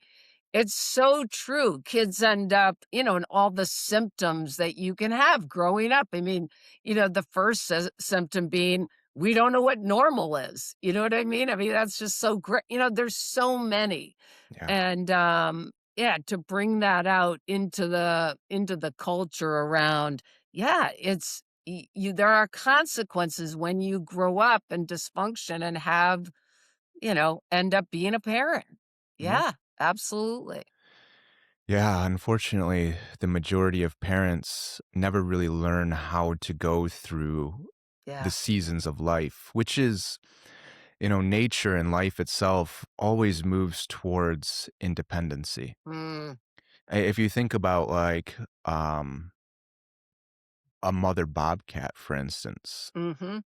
it's so true. Kids end up, in all the symptoms that you can have growing up. I mean, the first symptom being we don't know what normal is. You know what I mean? I mean, that's just so great. There's so many. Yeah. And yeah, to bring that out into the culture around, yeah, it's you there are consequences when you grow up in dysfunction and have, end up being a parent. Yep. Yeah, absolutely. Yeah, unfortunately, the majority of parents never really learn how to go through the Yeah. seasons of life, which is, nature and life itself always moves towards independency. Mm, If you think about um, a mother bobcat, for instance, mhm.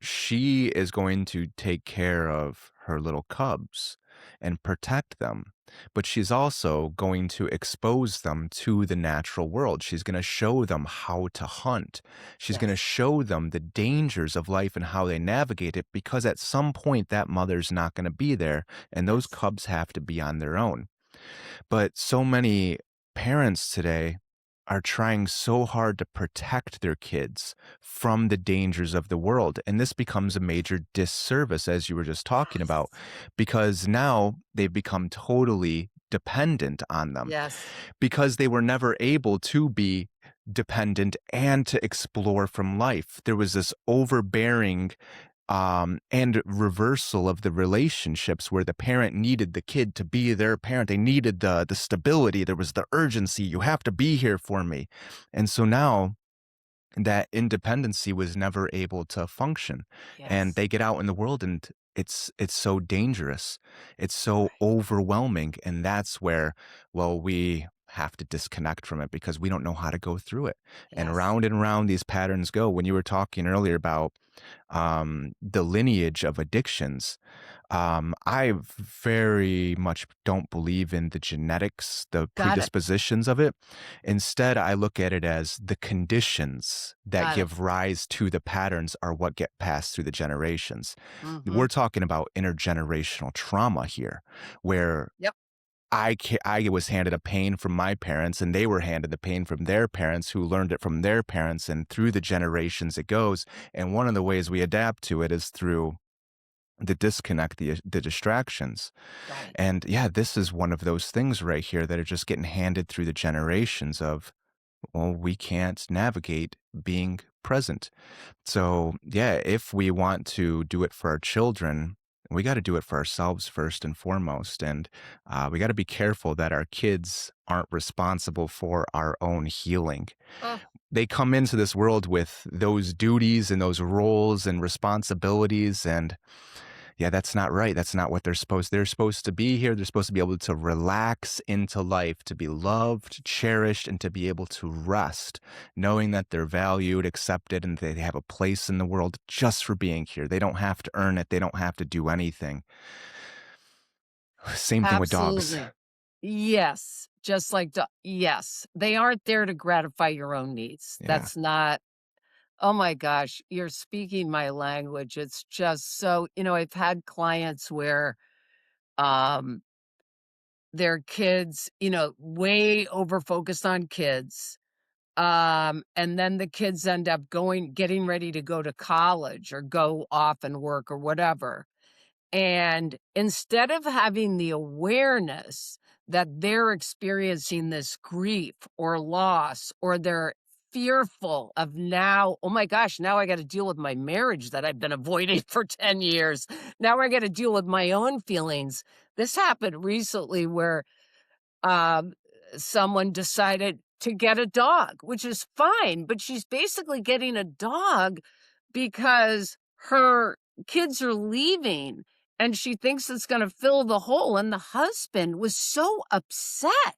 she is going to take care of her little cubs and protect them. But she's also going to expose them to the natural world. She's going to show them how to hunt. She's going to Yes. show them the dangers of life and how they navigate it because at some point that mother's not going to be there and those Yes. cubs have to be on their own. But so many parents today are trying so hard to protect their kids from the dangers of the world. And this becomes a major disservice, as you were just talking about, Yes. because now they've become totally dependent on them Yes. because they were never able to be dependent and to explore from life. There was this overbearing and reversal of the relationships where the parent needed the kid to be their parent. They needed the stability. There was the urgency. You have to be here for me. And so now that independency was never able to function. And Yes. they get out in the world and it's so dangerous. It's so Right. overwhelming. And that's where, well, we have to disconnect from it because we don't know how to go through it. Yes. And round these patterns go. When you were talking earlier about the lineage of addictions, I very much don't believe in the genetics, the Got it. predispositions of it. Instead, I look at it as the conditions that Got it. give rise to the patterns are what get passed through the generations. Mhm. We're talking about intergenerational trauma here, where Yep. I was handed a pain from my parents, and they were handed the pain from their parents, who learned it from their parents, and through the generations it goes. And one of the ways we adapt to it is through the disconnect, the distractions. Right. And yeah, this is one of those things right here that are just getting handed through the generations of, well, we can't navigate being present. So yeah, if we want to do it for our children, we got to do it for ourselves first and foremost. And we got to be careful that our kids aren't responsible for our own healing. Oh, They come into this world with those duties and those roles and responsibilities. And yeah, that's not right. That's not what they're supposed to be here. They're supposed to be able to relax into life, to be loved, cherished, and to be able to rest, knowing that they're valued, accepted, and they have a place in the world just for being here. They don't have to earn it. They don't have to do anything. Same thing with dogs. absolutely. Yes. Just like yes. They aren't there to gratify your own needs. Yeah. That's not. Oh my gosh, you're speaking my language. It's just so, I've had clients where um their kids, way over focused on kids. And then the kids end up getting ready to go to college or go off and work or whatever. And instead of having the awareness that they're experiencing this grief or loss, or they're fearful of now, oh my gosh, now I got to deal with my marriage that I've been avoiding for 10 years. Now I got to deal with my own feelings. This happened recently where um, someone decided to get a dog, which is fine, but she's basically getting a dog because her kids are leaving and she thinks it's going to fill the hole. And the husband was so upset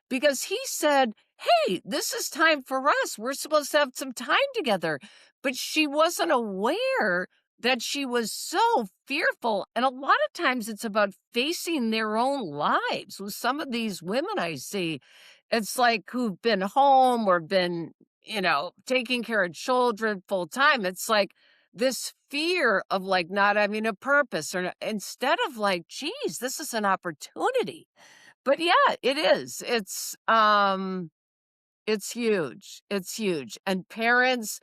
because he said, "Hey, this is time for us. We're supposed to have some time together." But she wasn't aware that she was so fearful. And a lot of times it's about facing their own lives. With some of these women I see, it's like who've been home or been, taking care of children full time. It's like this fear of like not having a purpose instead of like, geez, this is an opportunity. But yeah, it is. It's huge. It's huge. And parents,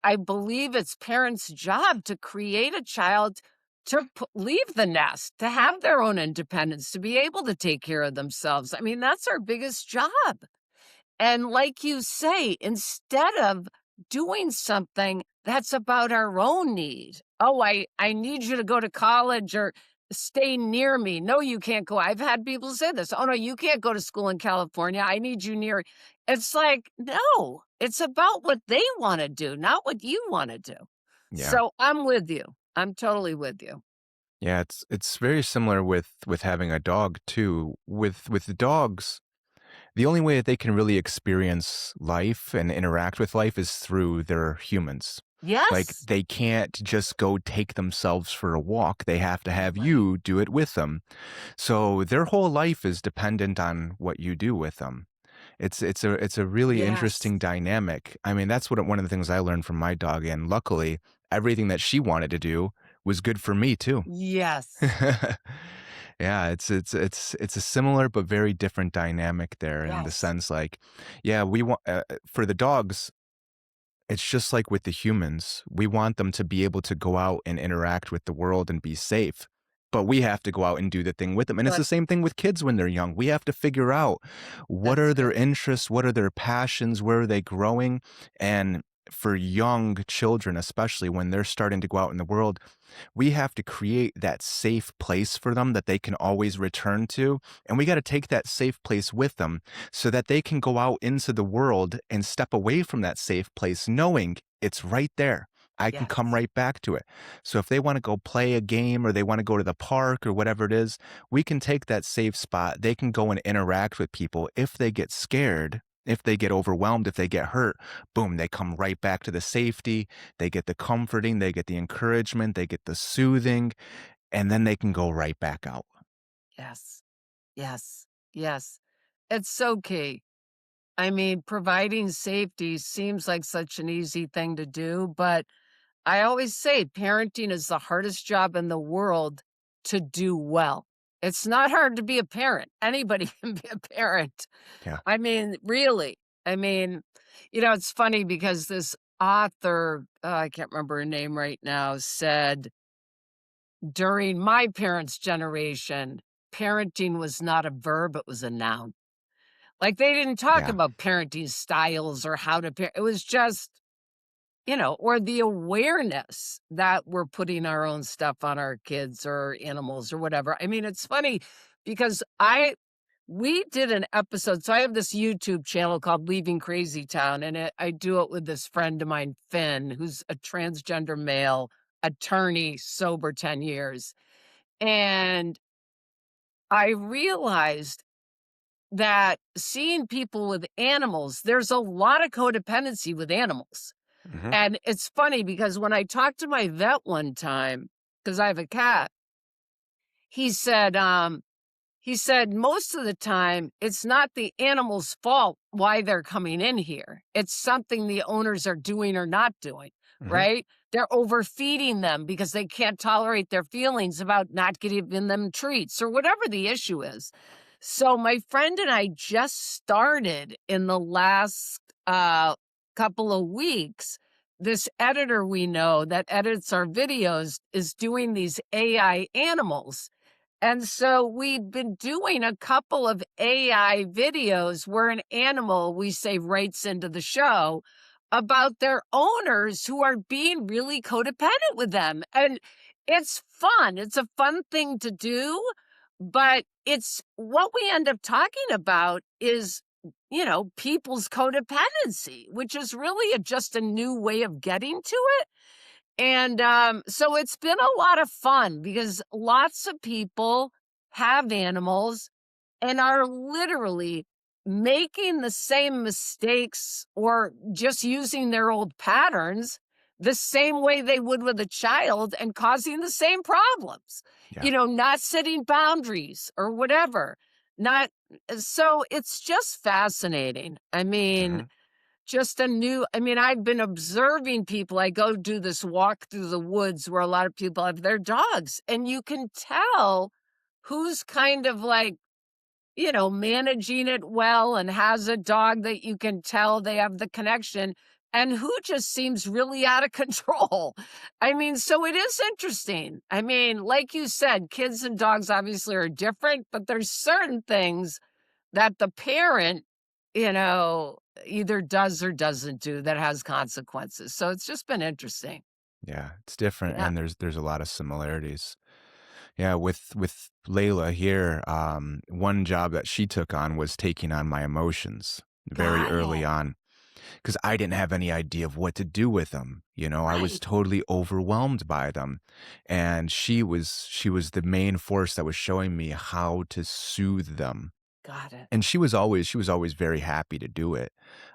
I believe it's parents' job to create a child to leave the nest, to have their own independence, to be able to take care of themselves. I mean, that's our biggest job. And like you say, instead of doing something that's about our own need, oh, I need you to go to college or stay near me. No, you can't go. I've had people say this. Oh, no, you can't go to school in California. I need you near. It's like, no, it's about what they want to do, not what you want to do. Yeah. So I'm with you. I'm totally with you. Yeah, it's very similar with having a dog too. With the dogs, the only way that they can really experience life and interact with life is through their humans. Like, Yes. they can't just go take themselves for a walk. They have to have Right. you do it with them. So their whole life is dependent on what you do with them. It's a really Yes. interesting dynamic. I mean, that's what one of the things I learned from my dog, and luckily, everything that she wanted to do was good for me too. Yes. Yeah, it's a similar but very different dynamic there in the Yes. sense like, yeah, we want for the dogs, it's just like with the humans. We want them to be able to go out and interact with the world and be safe. But we have to go out and do the thing with them. And it's the But same thing with kids when they're young. We have to figure out what that's are their good. interests, what are their passions, where are they growing? And for young children, especially when they're starting to go out in the world, we have to create that safe place for them that they can always return to. And we got to take that safe place with them so that they can go out into the world and step away from that safe place, knowing it's right there. I can come Yes. right back to it. So if they want to go play a game or they want to go to the park or whatever it is, we can take that safe spot. They can go and interact with people. If they get scared, if they get overwhelmed, if they get hurt, boom, they come right back to the safety. They get the comforting, they get the encouragement, they get the soothing, and then they can go right back out. Yes. Yes. Yes. It's so key. I mean, providing safety seems like such an easy thing to do, but I always say parenting is the hardest job in the world to do well. It's not hard to be a parent. Anybody can be a parent. Yeah. I mean, really. I mean, it's funny because this author, I can't remember her name right now, said during my parents' generation, parenting was not a verb, it was a noun. Like, they didn't talk Yeah. about parenting styles or how to parent. It was just, or the awareness that we're putting our own stuff on our kids or animals or whatever. I mean, it's funny because we did an episode. So I have this YouTube channel called Leaving Crazy Town, and I do it with this friend of mine, Finn, who's a transgender male attorney, sober 10 years. And I realized that seeing people with animals, there's a lot of codependency with animals. Mhm. And it's funny because when I talked to my vet one time, because I have a cat, he said, most of the time, it's not the animal's fault why they're coming in here. It's something the owners are doing or not doing, Mhm. right? They're overfeeding them because they can't tolerate their feelings about not giving them treats or whatever the issue is. So my friend and I just started in the last couple of weeks. This editor we know that edits our videos is doing these AI animals, and so we've been doing a couple of AI videos where an animal, we say, writes into the show about their owners who are being really codependent with them. And it's fun. It's a fun thing to do, but it's what we end up talking about is, people's codependency, which is really just a new way of getting to it. And, so it's been a lot of fun because lots of people have animals and are literally making the same mistakes or just using their old patterns the same way they would with a child and causing the same problems. Yeah. Not setting boundaries or whatever. Not so it's just fascinating. I mean, Mhm. just a new I mean, I've been observing people. I go do this walk through the woods where a lot of people have their dogs, and you can tell who's kind of like, managing it well and has a dog that you can tell they have the connection, and who just seems really out of control. I mean, so it is interesting. I mean, like you said, kids and dogs obviously are different, but there's certain things that the parent, either does or doesn't do that has consequences. So it's just been interesting. Yeah, it's different Yeah. and there's a lot of similarities. Yeah, with Layla here, one job that she took on was taking on my emotions very Got early it. on because I didn't have any idea of what to do with them. You know, I was Right. totally overwhelmed by them. And she was the main force that was showing me how to soothe them. Got it. And she was always very happy to do it.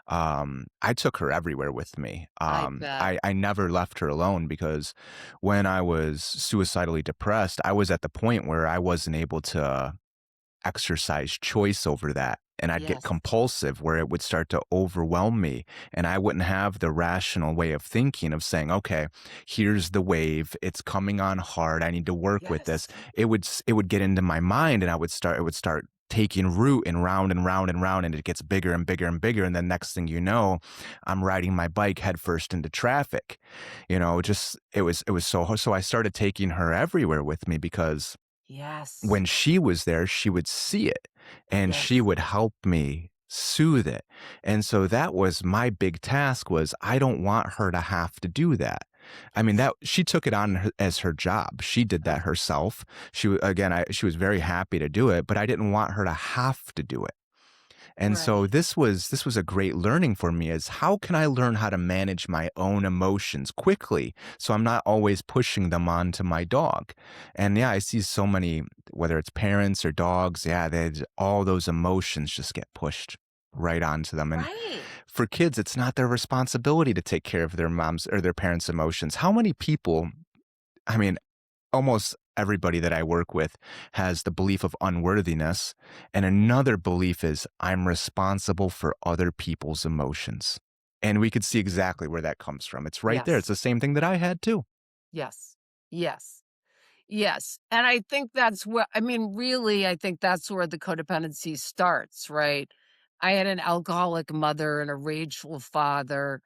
I took her everywhere with me. I bet. I never left her alone because when I was suicidally depressed, I was at the point where I wasn't able to exercise choice over that. And I'd get Yes. compulsive where it would start to overwhelm me. And I wouldn't have the rational way of thinking of saying, okay, here's the wave. It's coming on hard. I need to work with this. Yes. It would get into my mind and it would start taking root and round and round and round. And it gets bigger and bigger and bigger. And then next thing you know, I'm riding my bike headfirst into traffic. It was so I started taking her everywhere with me because Yes. when she was there, she would see it and she Yes. would help me soothe it. And so that was my big task was I don't want her to have to do that. I mean, Yes. that she took it on as her job. She did that Uh, herself. She was very happy to do it, but I didn't want her to have to do it. And so right. this was a great learning for me is how can I learn how to manage my own emotions quickly so I'm not always pushing them onto my dog. And yeah, I see so many whether it's parents or dogs, yeah, all those emotions just get pushed right onto them. And Right. for kids, it's not their responsibility to take care of their mom's or their parents' emotions. How many people, I mean, almost everybody that I work with has the belief of unworthiness. And another belief is I'm responsible for other people's emotions. And we could see exactly where that comes from. It's right there. It's Yes. the same thing that I had too. Yes. Yes. Yes. And I think that's where, I mean, really, I think that's where the codependency starts, right? I had an alcoholic mother and a rageful father.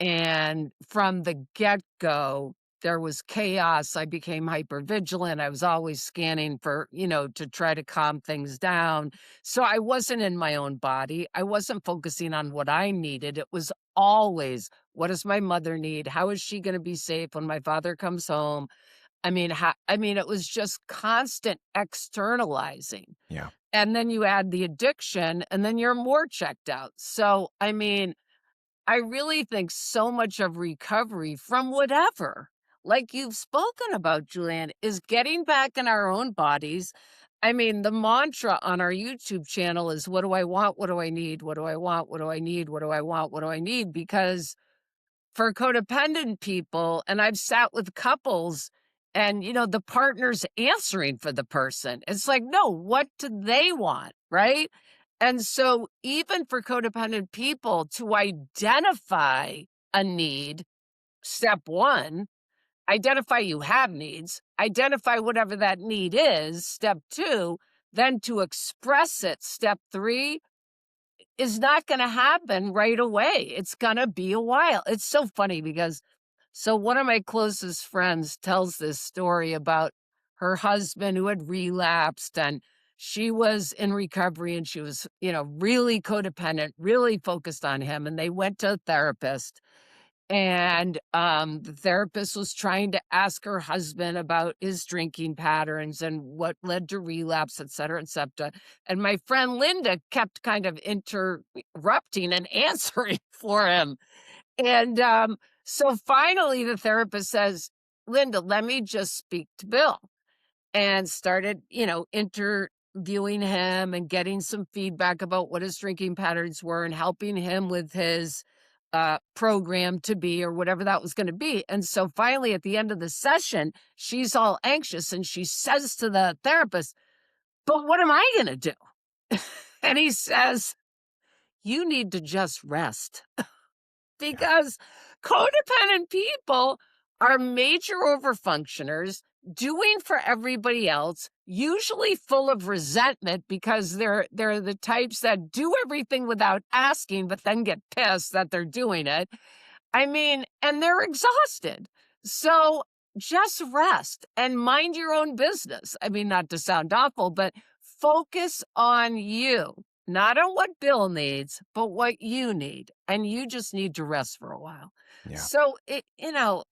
And from the get-go, there was chaos. I became hypervigilant. I was always scanning for, to try to calm things down. So I wasn't in my own body. I wasn't focusing on what I needed. It was always, what does my mother need? How is she going to be safe when my father comes home? It was just constant externalizing. Yeah. And then you add the addiction, and then you're more checked out. So, I really think so much of recovery from whatever, like you've spoken about, Julian, is getting back in our own bodies. I mean, the mantra on our YouTube channel is what do I want? What do I need? What do I want? What do I need? What do I want? What do I need? Because for codependent people, and I've sat with couples and, the partner's answering for the person. It's like, no, what do they want? Right. And so, even for codependent people to identify a need, step one, identify you have needs, identify whatever that need is, step two, then to express it, step three, is not gonna happen right away. It's gonna be a while. It's so funny because one of my closest friends tells this story about her husband who had relapsed, and she was in recovery, and she was, really codependent, really focused on him, and they went to a therapist. And, the therapist was trying to ask her husband about his drinking patterns and what led to relapse, et cetera, et cetera. And my friend Linda kept kind of interrupting and answering for him. And, so finally the therapist says, "Linda, let me just speak to Bill." And started, interviewing him and getting some feedback about what his drinking patterns were and helping him with his program to be or whatever that was going to be. And so finally, at the end of the session, she's all anxious and she says to the therapist, "But what am I going to do?" And he says, "You need to just rest." Yeah. Because codependent people are major overfunctioners, doing for everybody else, usually full of resentment because they're the types that do everything without asking, but then get pissed that they're doing it. And they're exhausted. So just rest and mind your own business. Not to sound awful, but focus on you, not on what Bill needs, but what you need. And you just need to rest for a while. Yeah. So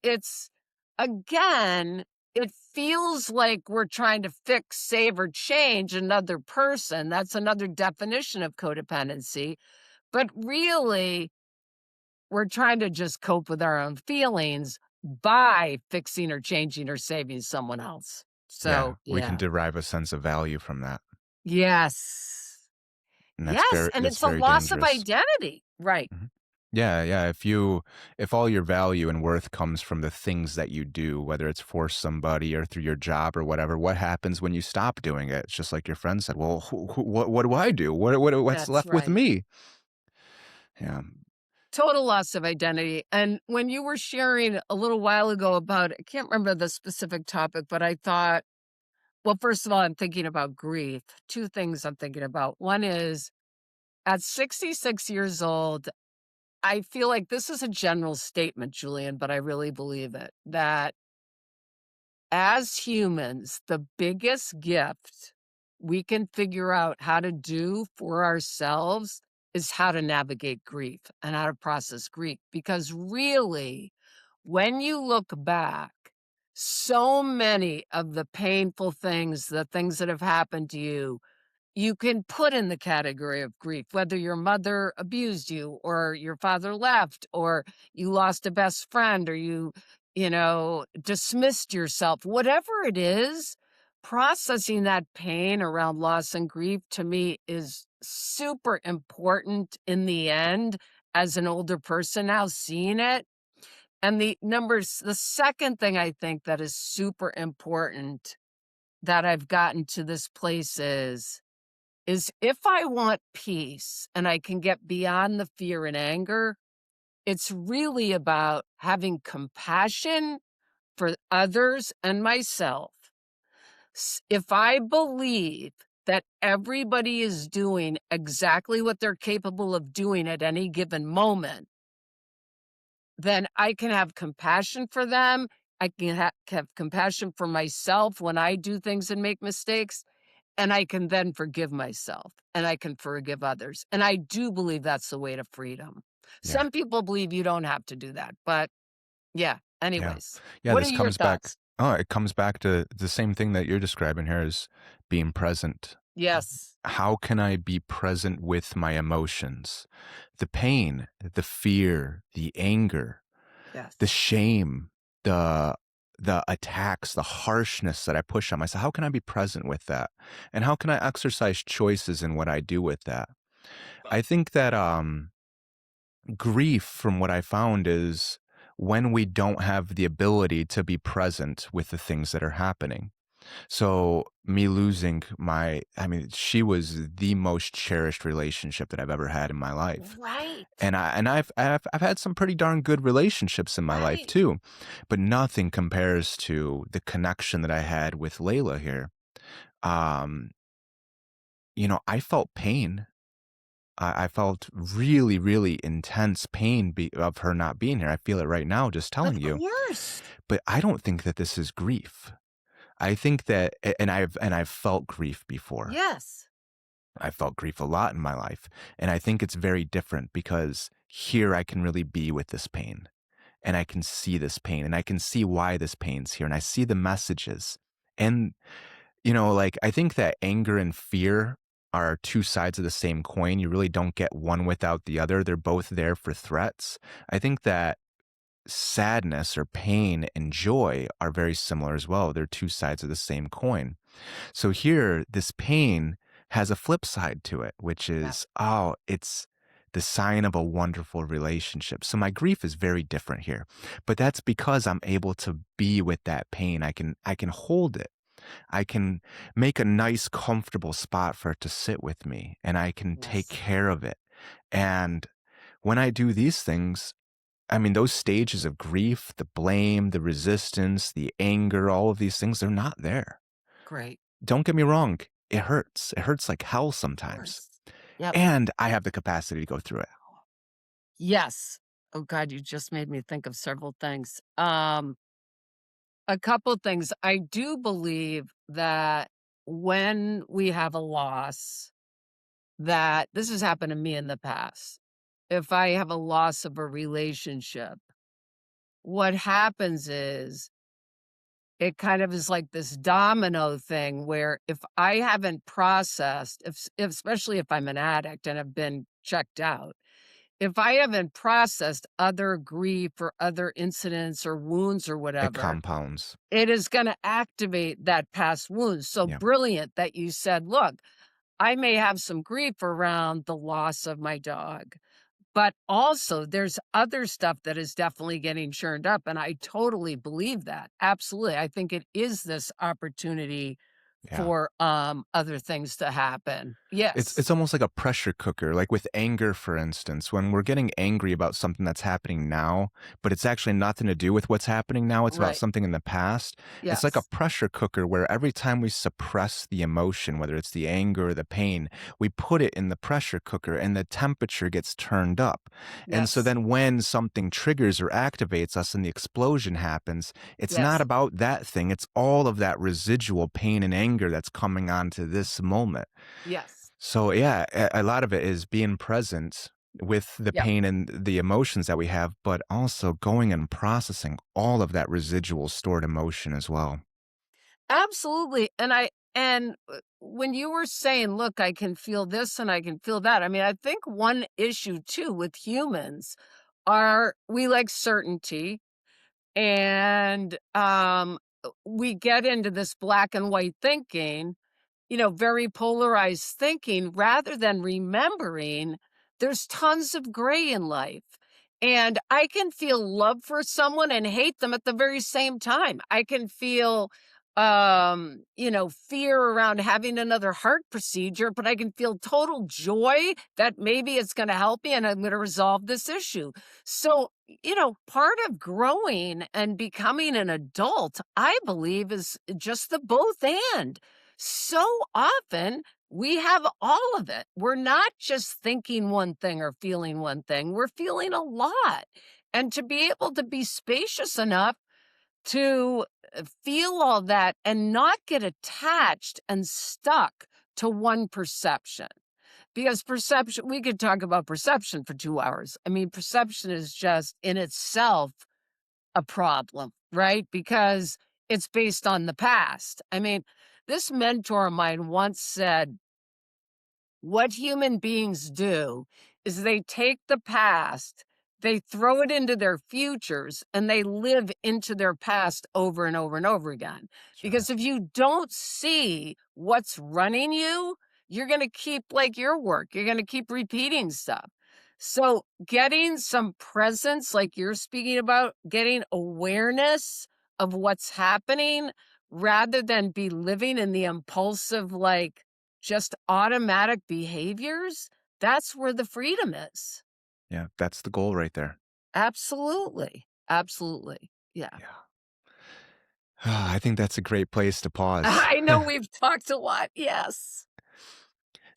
it's again, it feels like we're trying to fix, save, or change another person. That's another definition of codependency. But really, we're trying to just cope with our own feelings by fixing or changing or saving someone else. Yeah, So, we can yeah. derive a sense of value from that, Yes. and Yes, and that's it's a very loss of dangerous. identity. Right. Mhm. Yeah, yeah, if all your value and worth comes from the things that you do, whether it's for somebody or through your job or whatever, what happens when you stop doing it? It's just like your friend said, "Well, what do I do? What's That's left with right. me?" Yeah, Total loss of identity. And when you were sharing a little while ago about, I can't remember the specific topic, but I thought, well, first of all, I'm thinking about grief. Two things I'm thinking about. One is at 66 years old, I feel like this is a general statement, Julian, but I really believe it, that as humans, the biggest gift we can figure out how to do for ourselves is how to navigate grief and how to process grief. Because really, when you look back, so many of the painful things, the things that have happened to you can put in the category of grief, whether your mother abused you or your father left or you lost a best friend or dismissed yourself, whatever it is, processing that pain around loss and grief to me is super important in the end as an older person now seeing it. And the second thing I think that is super important that I've gotten to this place is if I want peace and I can get beyond the fear and anger, it's really about having compassion for others and myself. If I believe that everybody is doing exactly what they're capable of doing at any given moment, then I can have compassion for them. I can have compassion for myself when I do things and make mistakes. And I can then forgive myself and I can forgive others. And I do believe that's the way to freedom. yeah, Some people believe you don't have to do that. But yeah, yeah, anyways, yeah. what are This your comes back. thoughts? Oh, it comes back to the same thing that you're describing here is being present. Yes. How can I be present with my emotions? The pain, the fear, the anger, the Yes. shame, the attacks, the harshness that I push on myself. How can I be present with that? And how can I exercise choices in what I do with that? I think that grief, from what I found, is when we don't have the ability to be present with the things that are happening. So me losing I mean, she was the most cherished relationship that I've ever had in my life. Right. And I've had some pretty darn good relationships in my life Right. too, but nothing compares to the connection that I had with Layla here. Um, I felt pain. I felt really, really intense pain of her not being here. I feel it right now just telling Of you. course. But I don't think that this is grief. I think that, and I've felt grief before. Yes. I felt grief a lot in my life. And I think it's very different because here I can really be with this pain and I can see this pain and I can see why this pain's here and I see the messages. And, like I think that anger and fear are two sides of the same coin. You really don't get one without the other. They're both there for threats. I think that sadness or pain and joy are very similar as well. They're two sides of the same coin. So here, this pain has a flip side to it, which Yeah. is, oh, it's the sign of a wonderful relationship. So my grief is very different here, but that's because I'm able to be with that pain. I can hold it. I can make a nice, comfortable spot for it to sit with me and I can take Yes. care of it. And when I do these things, I mean, those stages of grief, the blame, the resistance, the anger, all of these things, they're not there. Great. Don't get me wrong, it hurts. It hurts like hell Of sometimes, course. Yep. and I have the capacity to go through it. Yes. Oh God, you just made me think of several things. A couple things. I do believe that when we have a loss, that this has happened to me in the past. If I have a loss of a relationship, what happens is it kind of is like this domino thing where if I haven't processed, if especially if I'm an addict and have been checked out, if I haven't processed other grief or other incidents or wounds or It whatever, compounds. it is gonna activate that past wound. So Yeah. brilliant that you said, "Look, I may have some grief around the loss of my dog, but also there's other stuff that is definitely getting churned up," and I totally believe that. Absolutely. I think it is this opportunity Yeah. for, other things to happen. It's Yes. it's almost like a pressure cooker, like with anger, for instance, when we're getting angry about something that's happening now, but it's actually nothing to do with what's happening now, it's about Right. something in the past. It's like a Yes. pressure cooker where every time we suppress the emotion, whether it's the anger or the pain, we put it in the pressure cooker and the temperature gets turned up. And so Yes. then when something triggers or activates us and the explosion happens, it's not Yes. about that thing, it's all of that residual pain and anger that's coming onto this moment. Yes. So yeah, a lot of it is being present with the Yep. pain and the emotions that we have, but also going and processing all of that residual stored emotion as well. Absolutely, and when you were saying, "Look, I can feel this and I can feel that," I mean, I think one issue too with humans are we like certainty, and, we get into this black and white thinking, very polarized thinking rather than remembering there's tons of gray in life. And I can feel love for someone and hate them at the very same time. I can feel fear around having another heart procedure, but I can feel total joy that maybe it's going to help me and I'm going to resolve this issue. So, part of growing and becoming an adult, I believe, is just the both and. So often we have all of it. We're not just thinking one thing or feeling one thing, we're feeling a lot. And to be able to be spacious enough to feel all that and not get attached and stuck to one perception. Because perception, we could talk about perception for 2 hours. I mean, perception is just in itself a problem, right? Because it's based on the past. I mean, this mentor of mine once said, what human beings do is they take the past, they throw it into their futures, and they live into their past over and over and over again. Sure. Because if you don't see what's running you, you're going to keep like your work, you're going to keep repeating stuff. So, getting some presence, like you're speaking about, getting awareness of what's happening rather than be living in the impulsive, like, just automatic behaviors, that's where the freedom is. Yeah, that's the goal right there. Absolutely. Absolutely. Yeah. Yeah. I think that's a great place to pause. I know we've talked a lot. Yes.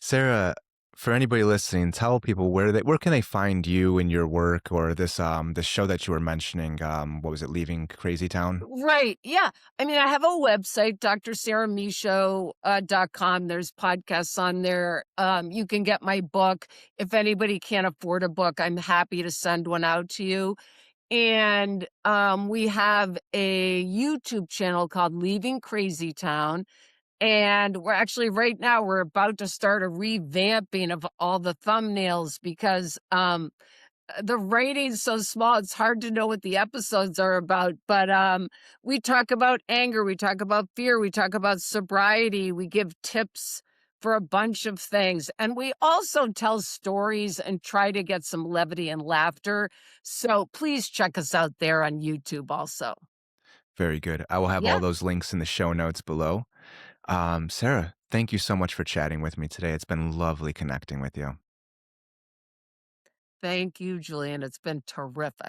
Sarah, for anybody listening, tell people where can they find you and your work or this show that you were mentioning, what was it, Leaving Crazy Town? Right. Yeah. I mean, I have a website, drsarahmichaud.com. There's podcasts on there. You can get my book. If anybody can't afford a book, I'm happy to send one out to you. And we have a YouTube channel called Leaving Crazy Town. And we're actually right now we're about to start a revamping of all the thumbnails because the writing's so small it's hard to know what the episodes are about. But we talk about anger, we talk about fear, we talk about sobriety, we give tips for a bunch of things. And we also tell stories and try to get some levity and laughter. So please check us out there on YouTube also. Very good. I will have all Yeah. those links in the show notes below. Sarah, thank you so much for chatting with me today. It's been lovely connecting with you. Thank you, Julian. It's been terrific.